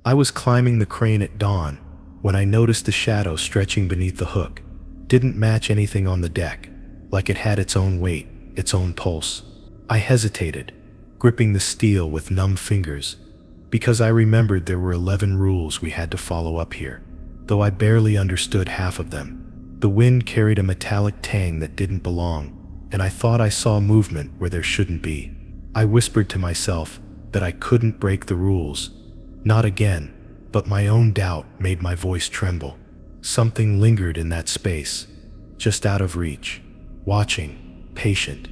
I was climbing the crane at dawn when I noticed the shadow stretching beneath the hook. Didn't match anything on the deck, like it had its own weight, its own pulse. I hesitated, gripping the steel with numb fingers, because I remembered there were 11 rules we had to follow up here, though I barely understood half of them. The wind carried a metallic tang that didn't belong, and I thought I saw movement where there shouldn't be. I whispered to myself that I couldn't break the rules. Not again, but my own doubt made my voice tremble. Something lingered in that space, just out of reach, watching, patient.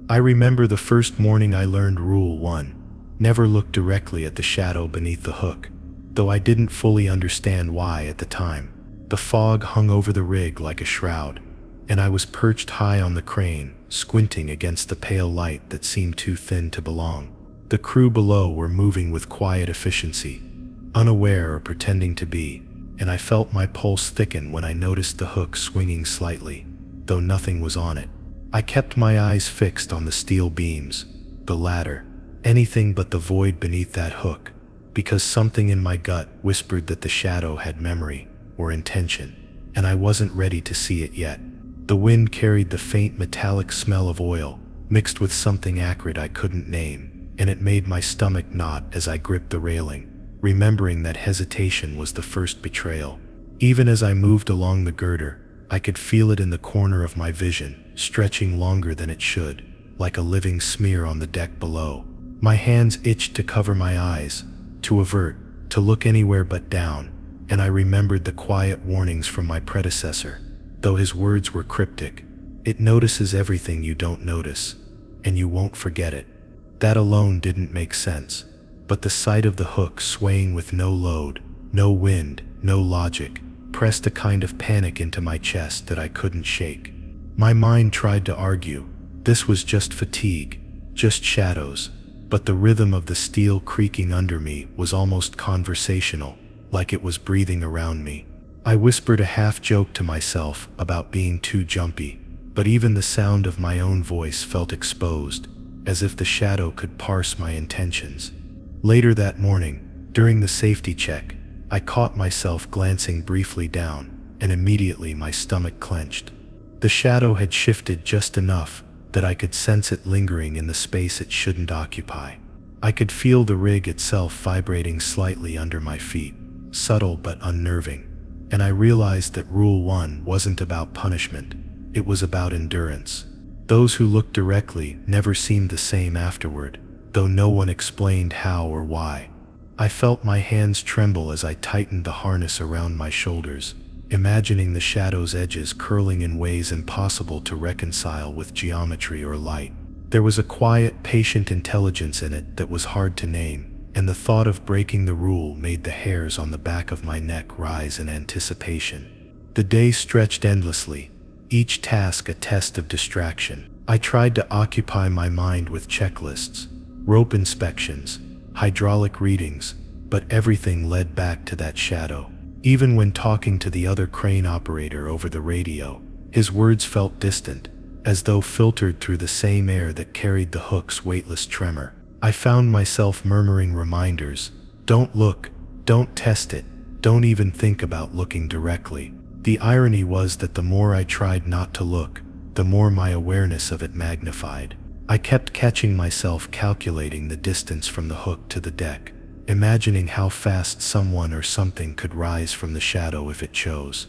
I remember the first morning I learned Rule 1, never look directly at the shadow beneath the hook, though I didn't fully understand why at the time. The fog hung over the rig like a shroud, and I was perched high on the crane, squinting against the pale light that seemed too thin to belong. The crew below were moving with quiet efficiency, unaware or pretending to be, and I felt my pulse thicken when I noticed the hook swinging slightly, though nothing was on it. I kept my eyes fixed on the steel beams, the ladder, anything but the void beneath that hook, because something in my gut whispered that the shadow had memory or intention, and I wasn't ready to see it yet. The wind carried the faint metallic smell of oil, mixed with something acrid I couldn't name, and it made my stomach knot as I gripped the railing, remembering that hesitation was the first betrayal. Even as I moved along the girder, I could feel it in the corner of my vision, stretching longer than it should, like a living smear on the deck below. My hands itched to cover my eyes, to avert, to look anywhere but down, and I remembered the quiet warnings from my predecessor, though his words were cryptic. It notices everything you don't notice, and you won't forget it. That alone didn't make sense. But the sight of the hook swaying with no load, no wind, no logic, pressed a kind of panic into my chest that I couldn't shake. My mind tried to argue, this was just fatigue, just shadows, but the rhythm of the steel creaking under me was almost conversational, like it was breathing around me. I whispered a half-joke to myself about being too jumpy, but even the sound of my own voice felt exposed, as if the shadow could parse my intentions. Later that morning, during the safety check, I caught myself glancing briefly down, and immediately my stomach clenched. The shadow had shifted just enough that I could sense it lingering in the space it shouldn't occupy. I could feel the rig itself vibrating slightly under my feet, subtle but unnerving, and I realized that Rule 1 wasn't about punishment, it was about endurance. Those who looked directly never seemed the same afterward, though no one explained how or why. I felt my hands tremble as I tightened the harness around my shoulders, imagining the shadow's edges curling in ways impossible to reconcile with geometry or light. There was a quiet, patient intelligence in it that was hard to name, and the thought of breaking the rule made the hairs on the back of my neck rise in anticipation. The day stretched endlessly, each task a test of distraction. I tried to occupy my mind with checklists, rope inspections, hydraulic readings, but everything led back to that shadow. Even when talking to the other crane operator over the radio, his words felt distant, as though filtered through the same air that carried the hook's weightless tremor. I found myself murmuring reminders, don't look, don't test it, don't even think about looking directly. The irony was that the more I tried not to look, the more my awareness of it magnified. I kept catching myself calculating the distance from the hook to the deck, imagining how fast someone or something could rise from the shadow if it chose.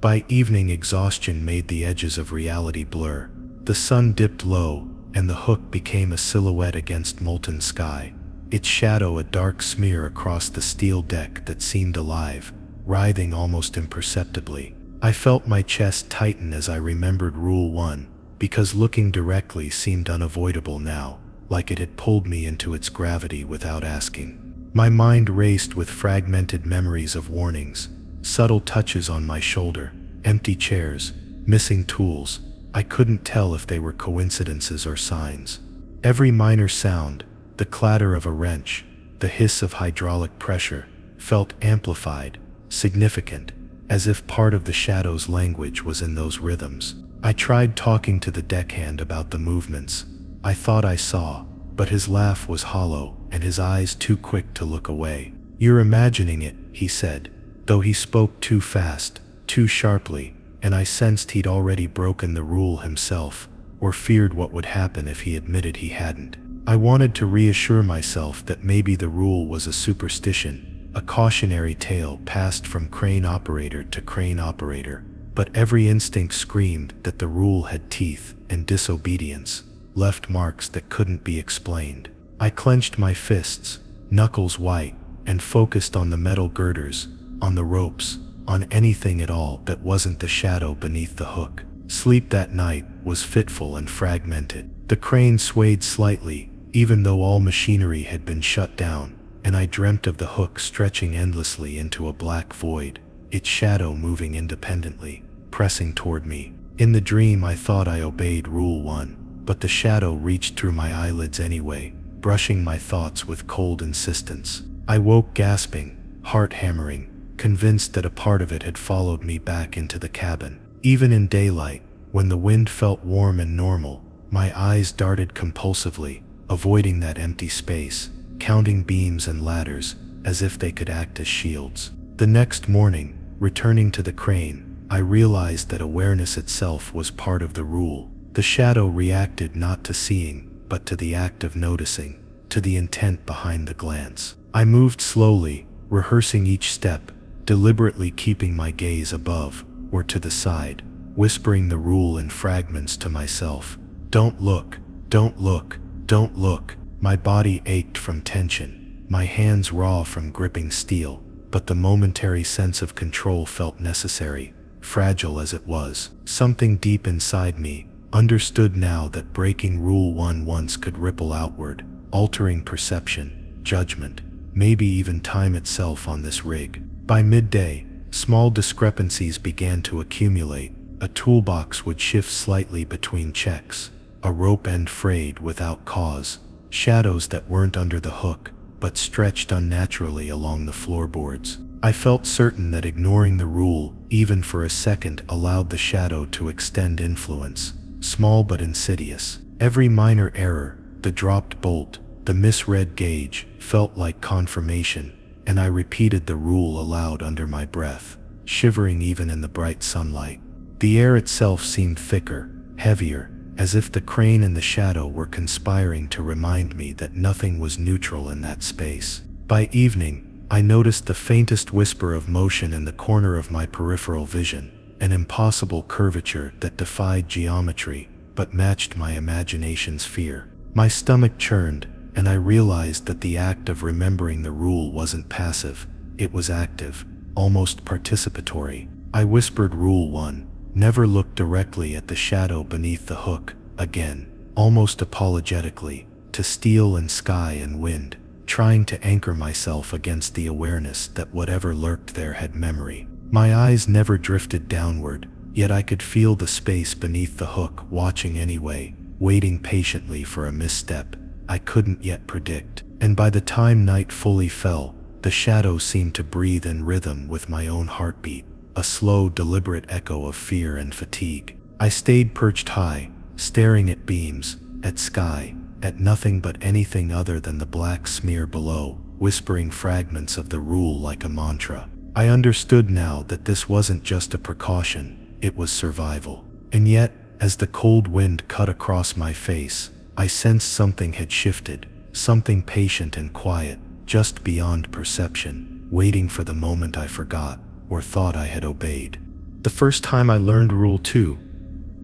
By evening, exhaustion made the edges of reality blur. The sun dipped low, and the hook became a silhouette against molten sky, its shadow a dark smear across the steel deck that seemed alive, writhing almost imperceptibly. I felt my chest tighten as I remembered Rule 1, because looking directly seemed unavoidable now, like it had pulled me into its gravity without asking. My mind raced with fragmented memories of warnings, subtle touches on my shoulder, empty chairs, missing tools. I couldn't tell if they were coincidences or signs. Every minor sound, the clatter of a wrench, the hiss of hydraulic pressure, felt amplified, significant, as if part of the shadow's language was in those rhythms. I tried talking to the deckhand about the movements I thought I saw, but his laugh was hollow and his eyes too quick to look away. "You're imagining it," he said, though he spoke too fast, too sharply, and I sensed he'd already broken the rule himself, or feared what would happen if he admitted he hadn't. I wanted to reassure myself that maybe the rule was a superstition, a cautionary tale passed from crane operator to crane operator, but every instinct screamed that the rule had teeth, and disobedience left marks that couldn't be explained. I clenched my fists, knuckles white, and focused on the metal girders, on the ropes, on anything at all that wasn't the shadow beneath the hook. Sleep that night was fitful and fragmented. The crane swayed slightly, even though all machinery had been shut down, and I dreamt of the hook stretching endlessly into a black void, its shadow moving independently, pressing toward me. In the dream I thought I obeyed Rule 1, but the shadow reached through my eyelids anyway, brushing my thoughts with cold insistence. I woke gasping, heart hammering, convinced that a part of it had followed me back into the cabin. Even in daylight, when the wind felt warm and normal, my eyes darted compulsively, avoiding that empty space, counting beams and ladders, as if they could act as shields. The next morning, returning to the crane, I realized that awareness itself was part of the rule. The shadow reacted not to seeing, but to the act of noticing, to the intent behind the glance. I moved slowly, rehearsing each step, deliberately keeping my gaze above or to the side, whispering the rule in fragments to myself. Don't look, don't look, don't look. My body ached from tension, my hands raw from gripping steel, but the momentary sense of control felt necessary, fragile as it was. Something deep inside me understood now that breaking Rule 1 once could ripple outward, altering perception, judgment, maybe even time itself on this rig. By midday, small discrepancies began to accumulate. A toolbox would shift slightly between checks, a rope end frayed without cause, shadows that weren't under the hook, but stretched unnaturally along the floorboards. I felt certain that ignoring the rule, even for a second, allowed the shadow to extend influence, small but insidious. Every minor error, the dropped bolt, the misread gauge, felt like confirmation, and I repeated the rule aloud under my breath, shivering even in the bright sunlight. The air itself seemed thicker, heavier, as if the crane and the shadow were conspiring to remind me that nothing was neutral in that space. By evening, I noticed the faintest whisper of motion in the corner of my peripheral vision, an impossible curvature that defied geometry but matched my imagination's fear. My stomach churned, and I realized that the act of remembering the rule wasn't passive, it was active, almost participatory. I whispered Rule 1, never look directly at the shadow beneath the hook, again, almost apologetically, to steel and sky and wind, trying to anchor myself against the awareness that whatever lurked there had memory. My eyes never drifted downward, yet I could feel the space beneath the hook watching anyway, waiting patiently for a misstep I couldn't yet predict. And by the time night fully fell, the shadow seemed to breathe in rhythm with my own heartbeat, a slow, deliberate echo of fear and fatigue. I stayed perched high, staring at beams, at sky, at nothing but anything other than the black smear below, whispering fragments of the rule like a mantra. I understood now that this wasn't just a precaution, it was survival. And yet, as the cold wind cut across my face, I sensed something had shifted, something patient and quiet, just beyond perception, waiting for the moment I forgot, or thought I had obeyed. The first time I learned Rule 2,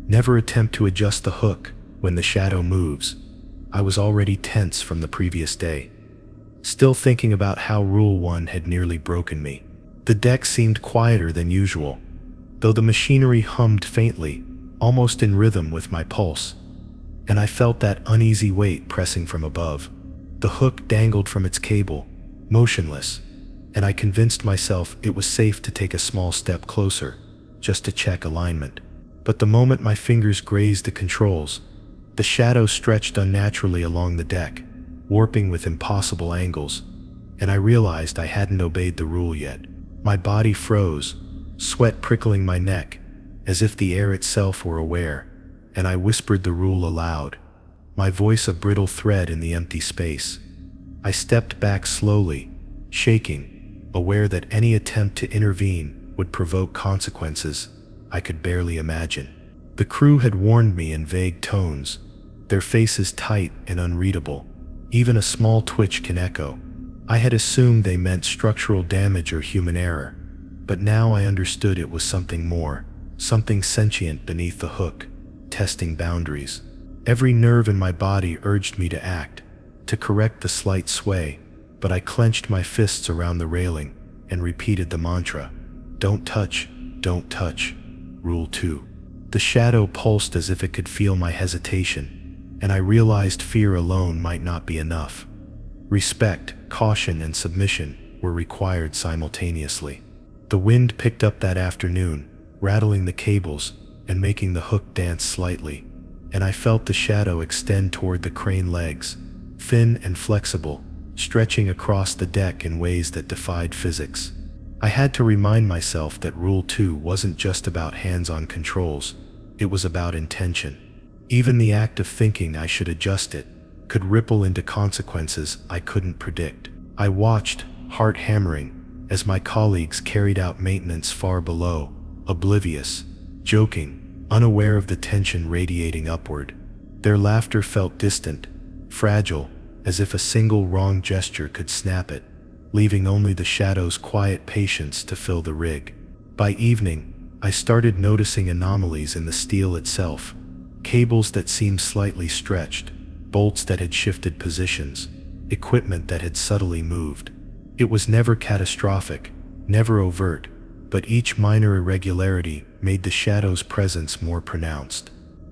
never attempt to adjust the hook when the shadow moves, I was already tense from the previous day, still thinking about how Rule 1 had nearly broken me. The deck seemed quieter than usual, though the machinery hummed faintly, almost in rhythm with my pulse, and I felt that uneasy weight pressing from above. The hook dangled from its cable, motionless, and I convinced myself it was safe to take a small step closer, just to check alignment. But the moment my fingers grazed the controls, the shadow stretched unnaturally along the deck, warping with impossible angles, and I realized I hadn't obeyed the rule yet. My body froze, sweat prickling my neck, as if the air itself were aware, and I whispered the rule aloud, my voice a brittle thread in the empty space. I stepped back slowly, shaking, aware that any attempt to intervene would provoke consequences I could barely imagine. The crew had warned me in vague tones, their faces tight and unreadable. Even a small twitch can echo. I had assumed they meant structural damage or human error, but now I understood it was something more, something sentient beneath the hook, testing boundaries. Every nerve in my body urged me to act, to correct the slight sway, but I clenched my fists around the railing and repeated the mantra, "Don't touch, don't touch." Rule 2. The shadow pulsed as if it could feel my hesitation, and I realized fear alone might not be enough. Respect, caution, and submission were required simultaneously. The wind picked up that afternoon, rattling the cables and making the hook dance slightly, and I felt the shadow extend toward the crane legs, thin and flexible, stretching across the deck in ways that defied physics. I had to remind myself that Rule 2 wasn't just about hands-on controls, it was about intention. Even the act of thinking I should adjust it could ripple into consequences I couldn't predict. I watched, heart hammering, as my colleagues carried out maintenance far below, oblivious, joking, unaware of the tension radiating upward. Their laughter felt distant, fragile, as if a single wrong gesture could snap it, leaving only the shadow's quiet patience to fill the rig. By evening, I started noticing anomalies in the steel itself, cables that seemed slightly stretched, bolts that had shifted positions, equipment that had subtly moved. It was never catastrophic, never overt, but each minor irregularity made the shadow's presence more pronounced.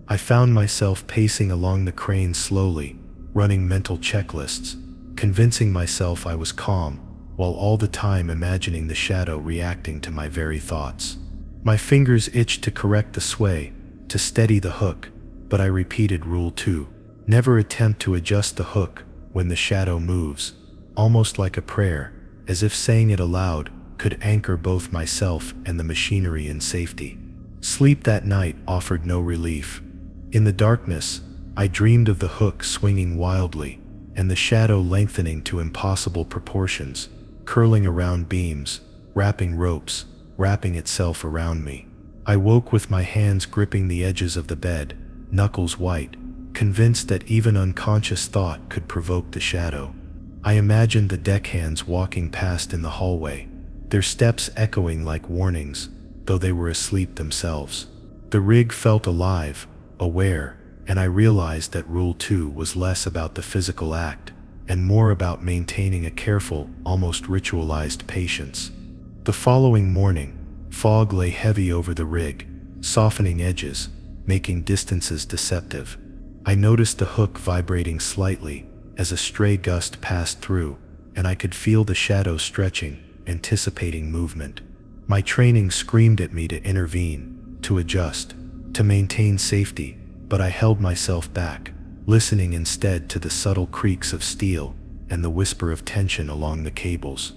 I found myself pacing along the crane slowly, running mental checklists, convincing myself I was calm, while all the time imagining the shadow reacting to my very thoughts. My fingers itched to correct the sway, to steady the hook, but I repeated Rule 2. Never attempt to adjust the hook when the shadow moves, almost like a prayer, as if saying it aloud could anchor both myself and the machinery in safety. Sleep that night offered no relief. In the darkness, I dreamed of the hook swinging wildly, and the shadow lengthening to impossible proportions, curling around beams, wrapping ropes, wrapping itself around me. I woke with my hands gripping the edges of the bed, knuckles white, convinced that even unconscious thought could provoke the shadow. I imagined the deckhands walking past in the hallway, their steps echoing like warnings, though they were asleep themselves. The rig felt alive, aware, and I realized that Rule 2 was less about the physical act, and more about maintaining a careful, almost ritualized patience. The following morning, fog lay heavy over the rig, softening edges, making distances deceptive. I noticed the hook vibrating slightly as a stray gust passed through, and I could feel the shadow stretching, anticipating movement. My training screamed at me to intervene, to adjust, to maintain safety, but I held myself back, listening instead to the subtle creaks of steel and the whisper of tension along the cables.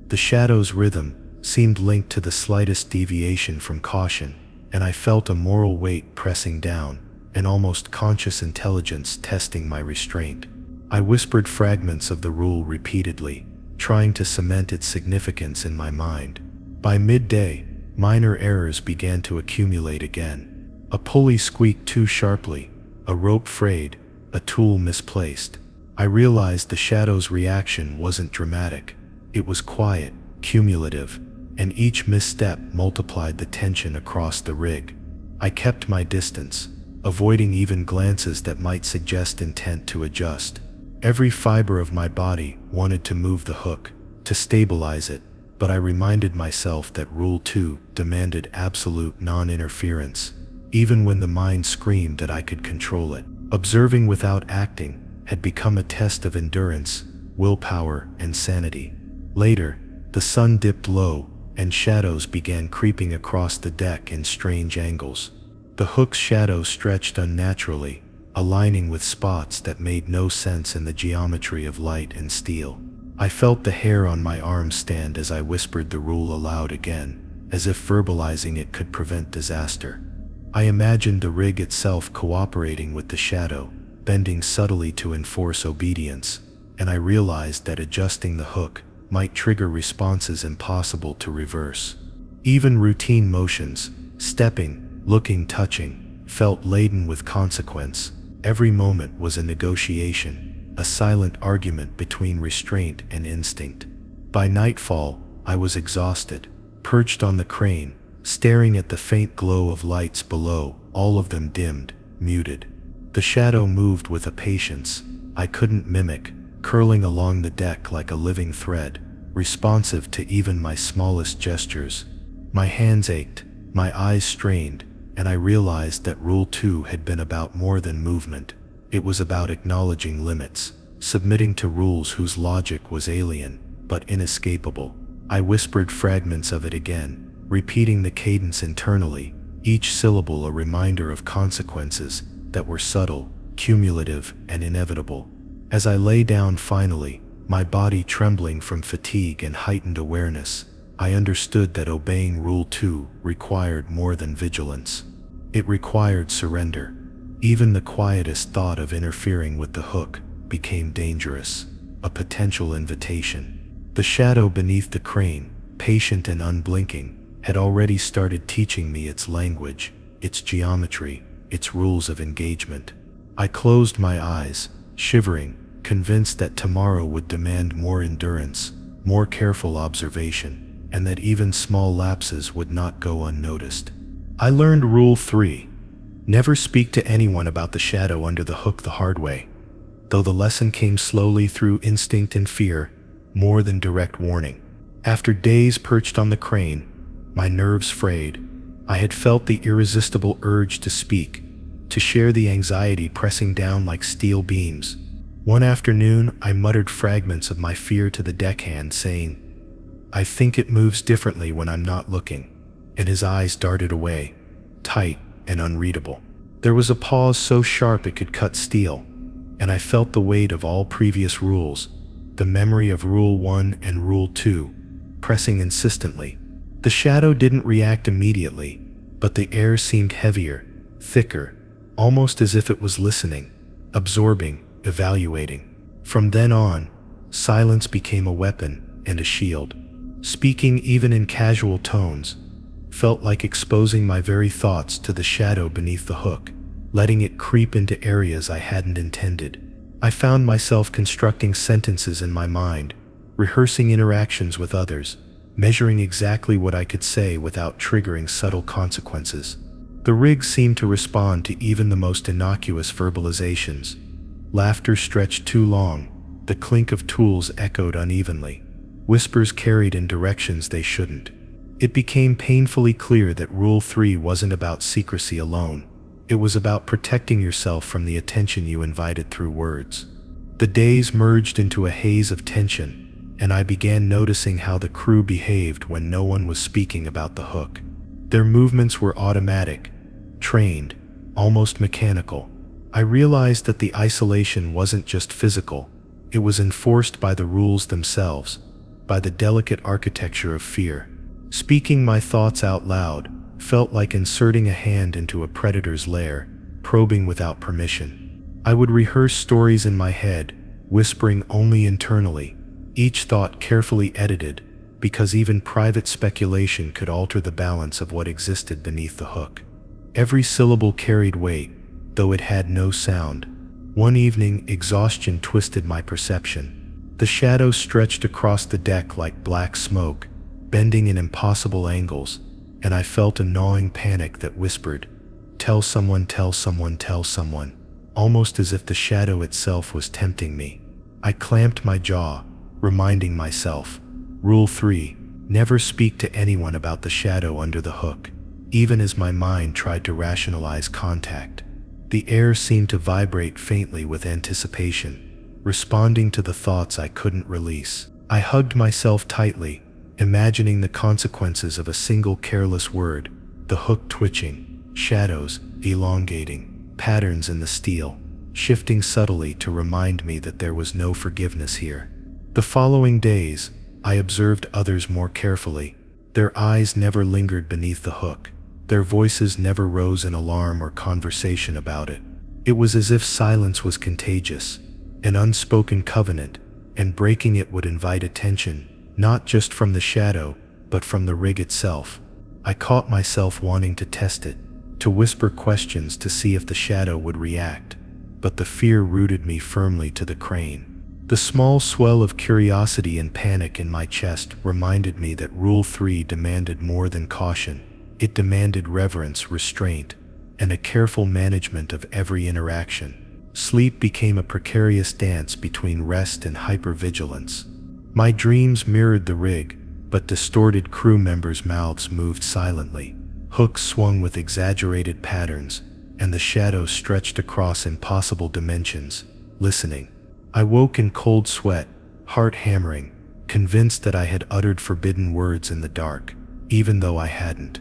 The shadow's rhythm seemed linked to the slightest deviation from caution, and I felt a moral weight pressing down, an almost conscious intelligence testing my restraint. I whispered fragments of the rule repeatedly, trying to cement its significance in my mind. By midday, minor errors began to accumulate again. A pulley squeaked too sharply, a rope frayed, a tool misplaced. I realized the shadow's reaction wasn't dramatic. It was quiet, cumulative, and each misstep multiplied the tension across the rig. I kept my distance, avoiding even glances that might suggest intent to adjust. Every fiber of my body wanted to move the hook, to stabilize it, but I reminded myself that Rule 2 demanded absolute non-interference, even when the mind screamed that I could control it. Observing without acting had become a test of endurance, willpower, and sanity. Later, the sun dipped low, and shadows began creeping across the deck in strange angles. The hook's shadow stretched unnaturally, aligning with spots that made no sense in the geometry of light and steel. I felt the hair on my arm stand as I whispered the rule aloud again, as if verbalizing it could prevent disaster. I imagined the rig itself cooperating with the shadow, bending subtly to enforce obedience, and I realized that adjusting the hook might trigger responses impossible to reverse. Even routine motions, stepping, looking, touching, felt laden with consequence. Every moment was a negotiation, a silent argument between restraint and instinct. By nightfall, I was exhausted, perched on the crane, staring at the faint glow of lights below, all of them dimmed, muted. The shadow moved with a patience I couldn't mimic, curling along the deck like a living thread, responsive to even my smallest gestures. My hands ached, my eyes strained, and I realized that Rule 2 had been about more than movement. It was about acknowledging limits, submitting to rules whose logic was alien, but inescapable. I whispered fragments of it again, repeating the cadence internally, each syllable a reminder of consequences that were subtle, cumulative, and inevitable. As I lay down finally, my body trembling from fatigue and heightened awareness, I understood that obeying Rule 2 required more than vigilance. It required surrender. Even the quietest thought of interfering with the hook became dangerous, a potential invitation. The shadow beneath the crane, patient and unblinking, had already started teaching me its language, its geometry, its rules of engagement. I closed my eyes, shivering, convinced that tomorrow would demand more endurance, more careful observation, and that even small lapses would not go unnoticed. I learned Rule 3. Never speak to anyone about the shadow under the hook the hard way. Though the lesson came slowly through instinct and fear, more than direct warning. After days perched on the crane, my nerves frayed. I had felt the irresistible urge to speak, to share the anxiety pressing down like steel beams. One afternoon, I muttered fragments of my fear to the deckhand, saying, "I think it moves differently when I'm not looking." And his eyes darted away, tight and unreadable. There was a pause so sharp it could cut steel, and I felt the weight of all previous rules, the memory of Rule 1 and Rule 2, pressing insistently. The shadow didn't react immediately, but the air seemed heavier, thicker, almost as if it was listening, absorbing, evaluating. From then on, silence became a weapon and a shield. Speaking even in casual tones felt like exposing my very thoughts to the shadow beneath the hook, letting it creep into areas I hadn't intended. I found myself constructing sentences in my mind, rehearsing interactions with others, measuring exactly what I could say without triggering subtle consequences. The rig seemed to respond to even the most innocuous verbalizations. Laughter stretched too long, the clink of tools echoed unevenly, whispers carried in directions they shouldn't. It became painfully clear that Rule 3 wasn't about secrecy alone. It was about protecting yourself from the attention you invited through words. The days merged into a haze of tension, and I began noticing how the crew behaved when no one was speaking about the hook. Their movements were automatic, trained, almost mechanical. I realized that the isolation wasn't just physical, it was enforced by the rules themselves, by the delicate architecture of fear. Speaking my thoughts out loud felt like inserting a hand into a predator's lair, probing without permission. I would rehearse stories in my head, whispering only internally, each thought carefully edited, because even private speculation could alter the balance of what existed beneath the hook. Every syllable carried weight, though it had no sound. One evening, exhaustion twisted my perception. The shadow stretched across the deck like black smoke, bending in impossible angles, and I felt a gnawing panic that whispered, "Tell someone, tell someone, tell someone," almost as if the shadow itself was tempting me. I clamped my jaw, reminding myself, Rule 3, never speak to anyone about the shadow under the hook, even as my mind tried to rationalize contact. The air seemed to vibrate faintly with anticipation, responding to the thoughts I couldn't release. I hugged myself tightly, imagining the consequences of a single careless word, the hook twitching, shadows elongating, patterns in the steel, shifting subtly to remind me that there was no forgiveness here. The following days, I observed others more carefully. Their eyes never lingered beneath the hook. Their voices never rose in alarm or conversation about it. It was as if silence was contagious, an unspoken covenant, and breaking it would invite attention, not just from the shadow, but from the rig itself. I caught myself wanting to test it, to whisper questions to see if the shadow would react, but the fear rooted me firmly to the crane. The small swell of curiosity and panic in my chest reminded me that Rule 3 demanded more than caution. It demanded reverence, restraint, and a careful management of every interaction. Sleep became a precarious dance between rest and hypervigilance. My dreams mirrored the rig, but distorted crew members' mouths moved silently. Hooks swung with exaggerated patterns, and the shadows stretched across impossible dimensions, listening. I woke in cold sweat, heart hammering, convinced that I had uttered forbidden words in the dark, even though I hadn't.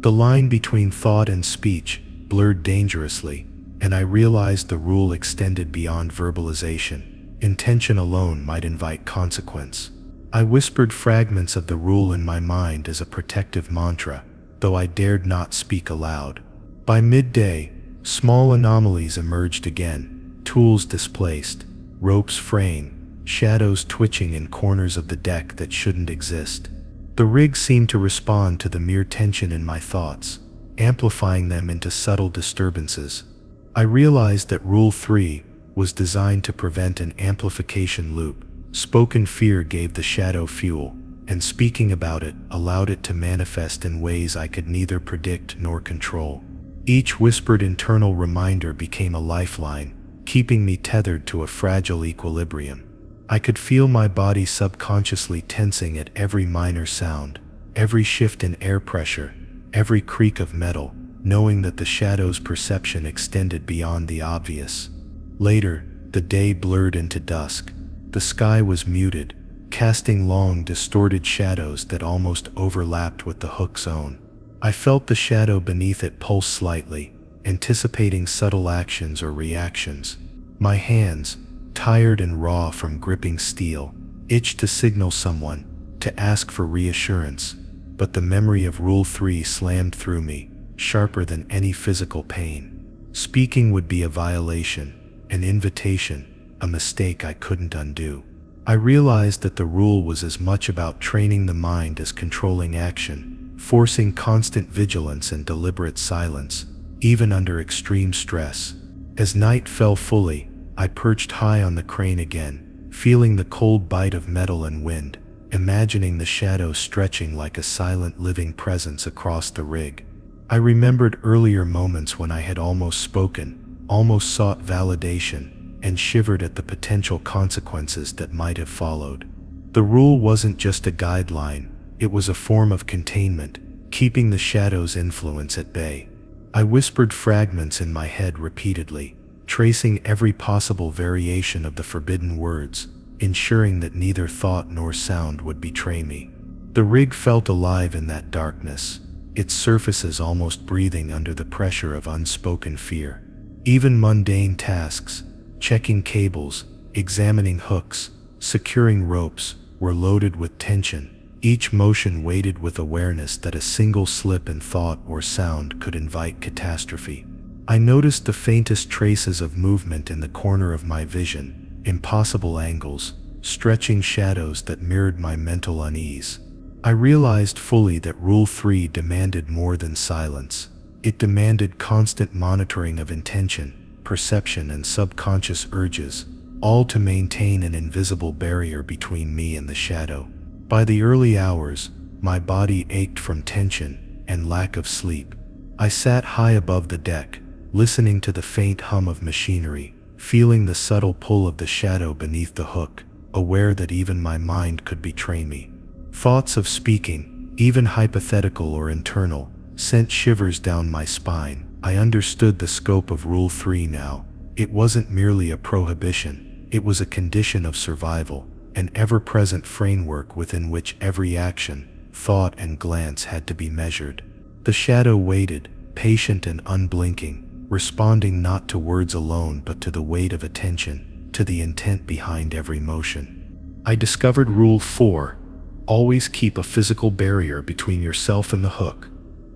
The line between thought and speech blurred dangerously, and I realized the rule extended beyond verbalization. Intention alone might invite consequence. I whispered fragments of the rule in my mind as a protective mantra, though I dared not speak aloud. By midday, small anomalies emerged again, tools displaced, ropes fraying, shadows twitching in corners of the deck that shouldn't exist. The rig seemed to respond to the mere tension in my thoughts, amplifying them into subtle disturbances. I realized that Rule 3 was designed to prevent an amplification loop. Spoken fear gave the shadow fuel, and speaking about it allowed it to manifest in ways I could neither predict nor control. Each whispered internal reminder became a lifeline, keeping me tethered to a fragile equilibrium. I could feel my body subconsciously tensing at every minor sound, every shift in air pressure, every creak of metal, knowing that the shadow's perception extended beyond the obvious. Later, the day blurred into dusk. The sky was muted, casting long, distorted shadows that almost overlapped with the hook's own. I felt the shadow beneath it pulse slightly, anticipating subtle actions or reactions. My hands, tired and raw from gripping steel, itched to signal someone, to ask for reassurance, but the memory of Rule 3 slammed through me, sharper than any physical pain. Speaking would be a violation, an invitation, a mistake I couldn't undo. I realized that the rule was as much about training the mind as controlling action, forcing constant vigilance and deliberate silence, even under extreme stress. As night fell fully, I perched high on the crane again, feeling the cold bite of metal and wind, imagining the shadow stretching like a silent living presence across the rig. I remembered earlier moments when I had almost spoken, almost sought validation, and shivered at the potential consequences that might have followed. The rule wasn't just a guideline, it was a form of containment, keeping the shadow's influence at bay. I whispered fragments in my head repeatedly, tracing every possible variation of the forbidden words, ensuring that neither thought nor sound would betray me. The rig felt alive in that darkness, its surfaces almost breathing under the pressure of unspoken fear. Even mundane tasks, checking cables, examining hooks, securing ropes, were loaded with tension, each motion weighted with awareness that a single slip in thought or sound could invite catastrophe. I noticed the faintest traces of movement in the corner of my vision, impossible angles, stretching shadows that mirrored my mental unease. I realized fully that Rule 3 demanded more than silence. It demanded constant monitoring of intention, perception, and subconscious urges, all to maintain an invisible barrier between me and the shadow. By the early hours, my body ached from tension and lack of sleep. I sat high above the deck, listening to the faint hum of machinery, feeling the subtle pull of the shadow beneath the hook, aware that even my mind could betray me. Thoughts of speaking, even hypothetical or internal, sent shivers down my spine. I understood the scope of Rule 3 now. It wasn't merely a prohibition, it was a condition of survival, an ever-present framework within which every action, thought, and glance had to be measured. The shadow waited, patient and unblinking, responding not to words alone but to the weight of attention, to the intent behind every motion. I discovered Rule 4. Always keep a physical barrier between yourself and the hook.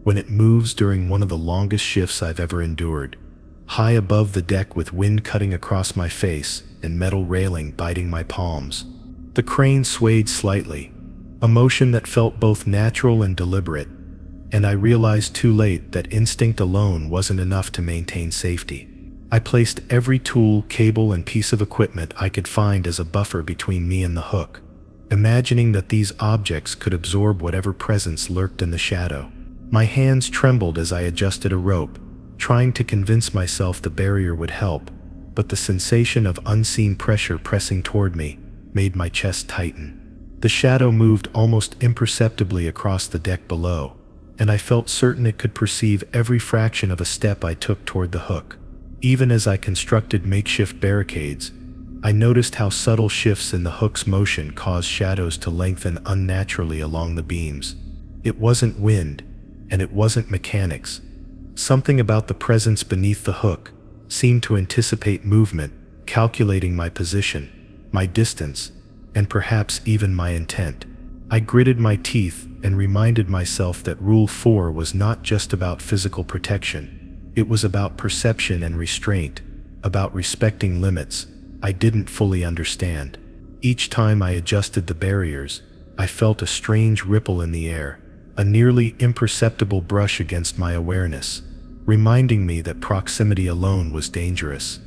When it moves during one of the longest shifts I've ever endured, high above the deck with wind cutting across my face and metal railing biting my palms, the crane swayed slightly, a motion that felt both natural and deliberate, and I realized too late that instinct alone wasn't enough to maintain safety. I placed every tool, cable, and piece of equipment I could find as a buffer between me and the hook, imagining that these objects could absorb whatever presence lurked in the shadow. My hands trembled as I adjusted a rope, trying to convince myself the barrier would help, but the sensation of unseen pressure pressing toward me made my chest tighten. The shadow moved almost imperceptibly across the deck below, and I felt certain it could perceive every fraction of a step I took toward the hook. Even as I constructed makeshift barricades, I noticed how subtle shifts in the hook's motion caused shadows to lengthen unnaturally along the beams. It wasn't wind, and it wasn't mechanics. Something about the presence beneath the hook seemed to anticipate movement, calculating my position, my distance, and perhaps even my intent. I gritted my teeth and reminded myself that Rule 4 was not just about physical protection. It was about perception and restraint, about respecting limits I didn't fully understand. Each time I adjusted the barriers, I felt a strange ripple in the air, a nearly imperceptible brush against my awareness, reminding me that proximity alone was dangerous.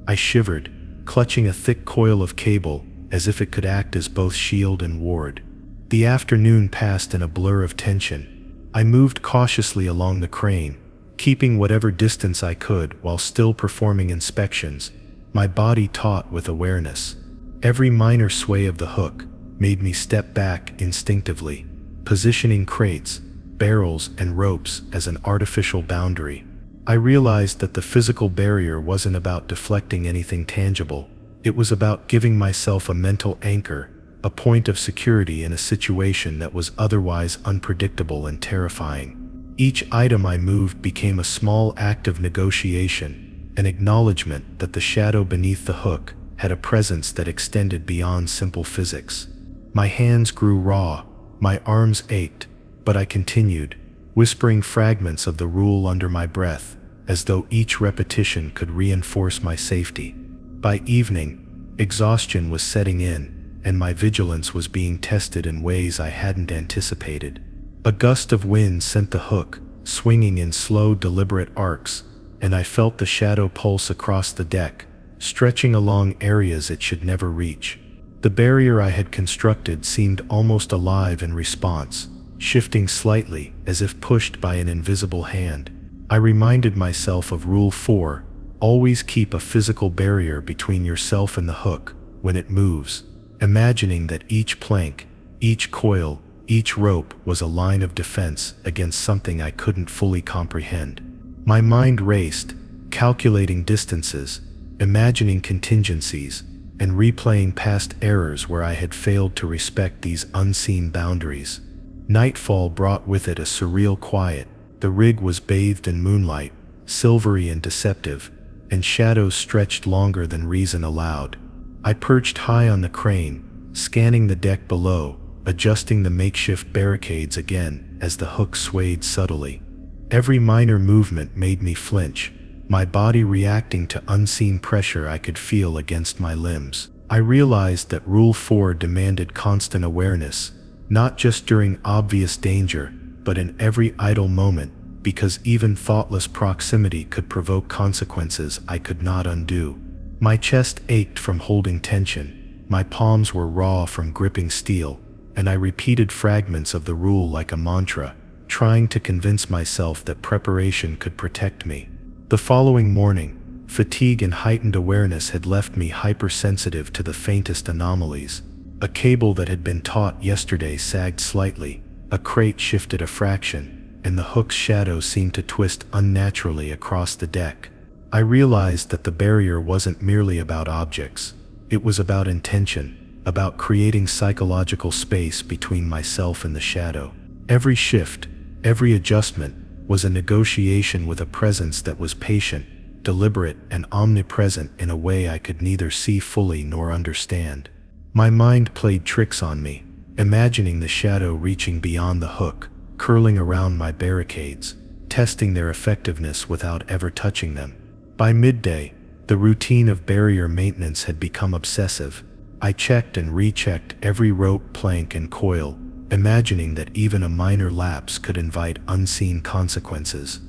I shivered, clutching a thick coil of cable as if it could act as both shield and ward. The afternoon passed in a blur of tension. I moved cautiously along the crane, keeping whatever distance I could while still performing inspections, my body taut with awareness. Every minor sway of the hook made me step back instinctively, positioning crates, barrels, and ropes as an artificial boundary. I realized that the physical barrier wasn't about deflecting anything tangible. It was about giving myself a mental anchor, a point of security in a situation that was otherwise unpredictable and terrifying. Each item I moved became a small act of negotiation, an acknowledgement that the shadow beneath the hook had a presence that extended beyond simple physics. My hands grew raw, my arms ached, but I continued, whispering fragments of the rule under my breath, as though each repetition could reinforce my safety. By evening, exhaustion was setting in, and my vigilance was being tested in ways I hadn't anticipated. A gust of wind sent the hook swinging in slow, deliberate arcs, and I felt the shadow pulse across the deck, stretching along areas it should never reach. The barrier I had constructed seemed almost alive in response, shifting slightly as if pushed by an invisible hand. I reminded myself of Rule 4, always keep a physical barrier between yourself and the hook when it moves, imagining that each plank, each coil, each rope was a line of defense against something I couldn't fully comprehend. My mind raced, calculating distances, imagining contingencies, and replaying past errors where I had failed to respect these unseen boundaries. Nightfall brought with it a surreal quiet. The rig was bathed in moonlight, silvery and deceptive, and shadows stretched longer than reason allowed. I perched high on the crane, scanning the deck below, adjusting the makeshift barricades again as the hook swayed subtly. Every minor movement made me flinch, my body reacting to unseen pressure I could feel against my limbs. I realized that Rule 4 demanded constant awareness, not just during obvious danger, but in every idle moment, because even thoughtless proximity could provoke consequences I could not undo. My chest ached from holding tension, my palms were raw from gripping steel, and I repeated fragments of the rule like a mantra, trying to convince myself that preparation could protect me. The following morning, fatigue and heightened awareness had left me hypersensitive to the faintest anomalies. A cable that had been taut yesterday sagged slightly, a crate shifted a fraction, and the hook's shadow seemed to twist unnaturally across the deck. I realized that the barrier wasn't merely about objects. It was about intention, about creating psychological space between myself and the shadow. Every shift, every adjustment, was a negotiation with a presence that was patient, deliberate, and omnipresent in a way I could neither see fully nor understand. My mind played tricks on me, imagining the shadow reaching beyond the hook, curling around my barricades, testing their effectiveness without ever touching them. By midday, the routine of barrier maintenance had become obsessive. I checked and rechecked every rope, plank, and coil, imagining that even a minor lapse could invite unseen consequences.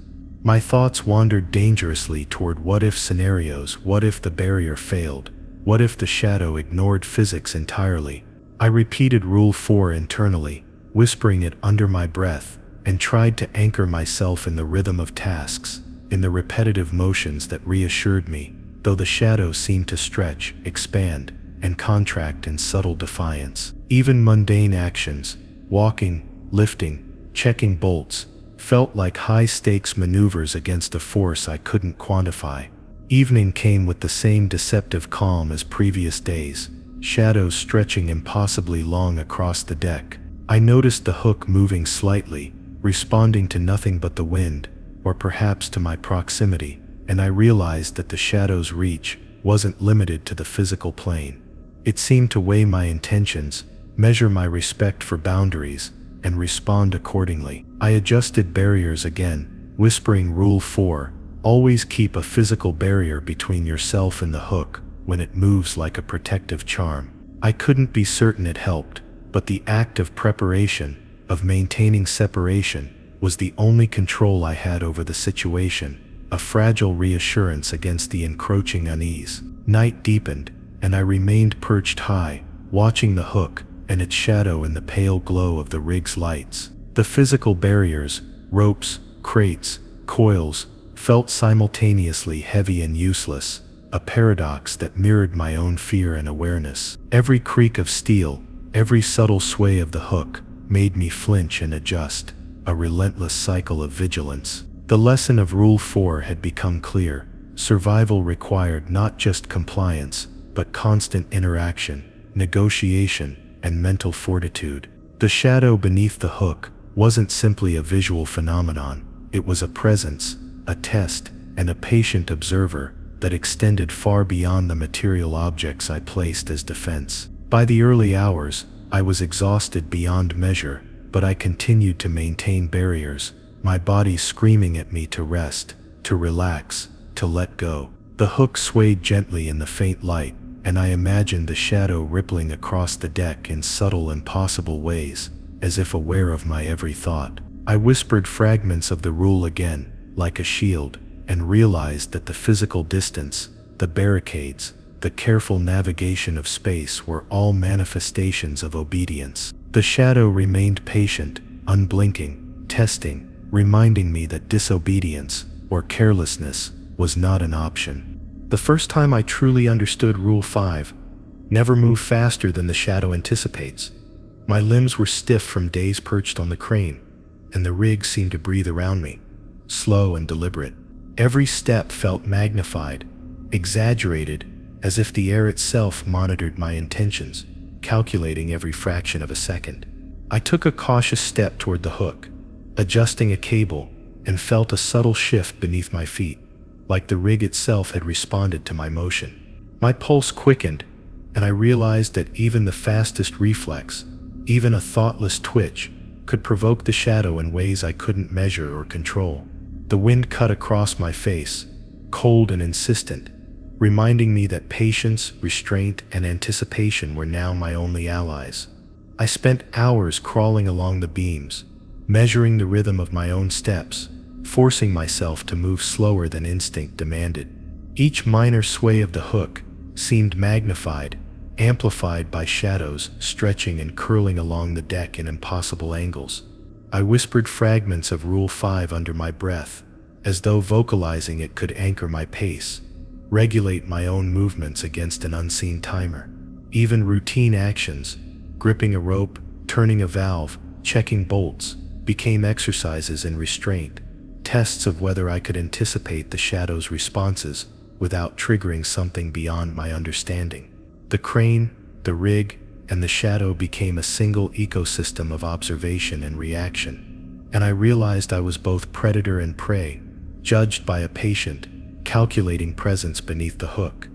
My thoughts wandered dangerously toward what-if scenarios. What if the barrier failed? What if the shadow ignored physics entirely? I repeated Rule 4 internally, whispering it under my breath, and tried to anchor myself in the rhythm of tasks, in the repetitive motions that reassured me, though the shadow seemed to stretch, expand, and contract in subtle defiance. Even mundane actions, walking, lifting, checking bolts, felt like high-stakes maneuvers against a force I couldn't quantify. Evening came with the same deceptive calm as previous days, shadows stretching impossibly long across the deck. I noticed the hook moving slightly, responding to nothing but the wind, or perhaps to my proximity, and I realized that the shadow's reach wasn't limited to the physical plane. It seemed to weigh my intentions, measure my respect for boundaries, and respond accordingly. I adjusted barriers again, whispering Rule 4, always keep a physical barrier between yourself and the hook when it moves like a protective charm. I couldn't be certain it helped, but the act of preparation, of maintaining separation, was the only control I had over the situation, a fragile reassurance against the encroaching unease. Night deepened, and I remained perched high, watching the hook and its shadow in the pale glow of the rig's lights. The physical barriers, ropes, crates, coils, felt simultaneously heavy and useless, a paradox that mirrored my own fear and awareness. Every creak of steel, every subtle sway of the hook, made me flinch and adjust, a relentless cycle of vigilance. The lesson of Rule 4 had become clear. Survival required not just compliance, but constant interaction, negotiation, and mental fortitude. The shadow beneath the hook wasn't simply a visual phenomenon, it was a presence, a test, and a patient observer that extended far beyond the material objects I placed as defense. By the early hours, I was exhausted beyond measure, but I continued to maintain barriers, my body screaming at me to rest, to relax, to let go. The hook swayed gently in the faint light, and I imagined the shadow rippling across the deck in subtle, impossible ways, as if aware of my every thought. I whispered fragments of the rule again, like a shield, and realized that the physical distance, the barricades, the careful navigation of space were all manifestations of obedience. The shadow remained patient, unblinking, testing, reminding me that disobedience, or carelessness, was not an option. The first time I truly understood Rule 5, never move faster than the shadow anticipates. My limbs were stiff from days perched on the crane, and the rig seemed to breathe around me, slow and deliberate. Every step felt magnified, exaggerated, as if the air itself monitored my intentions, calculating every fraction of a second. I took a cautious step toward the hook, adjusting a cable, and felt a subtle shift beneath my feet, like the rig itself had responded to my motion. My pulse quickened, and I realized that even the fastest reflex, even a thoughtless twitch, could provoke the shadow in ways I couldn't measure or control. The wind cut across my face, cold and insistent, reminding me that patience, restraint, and anticipation were now my only allies. I spent hours crawling along the beams, measuring the rhythm of my own steps, forcing myself to move slower than instinct demanded. Each minor sway of the hook seemed magnified, amplified by shadows stretching and curling along the deck in impossible angles. I whispered fragments of Rule 5 under my breath, as though vocalizing it could anchor my pace, regulate my own movements against an unseen timer. Even routine actions, gripping a rope, turning a valve, checking bolts, became exercises in restraint, tests of whether I could anticipate the shadow's responses without triggering something beyond my understanding. The crane, the rig, and the shadow became a single ecosystem of observation and reaction, and I realized I was both predator and prey, judged by a patient, calculating presence beneath the hook.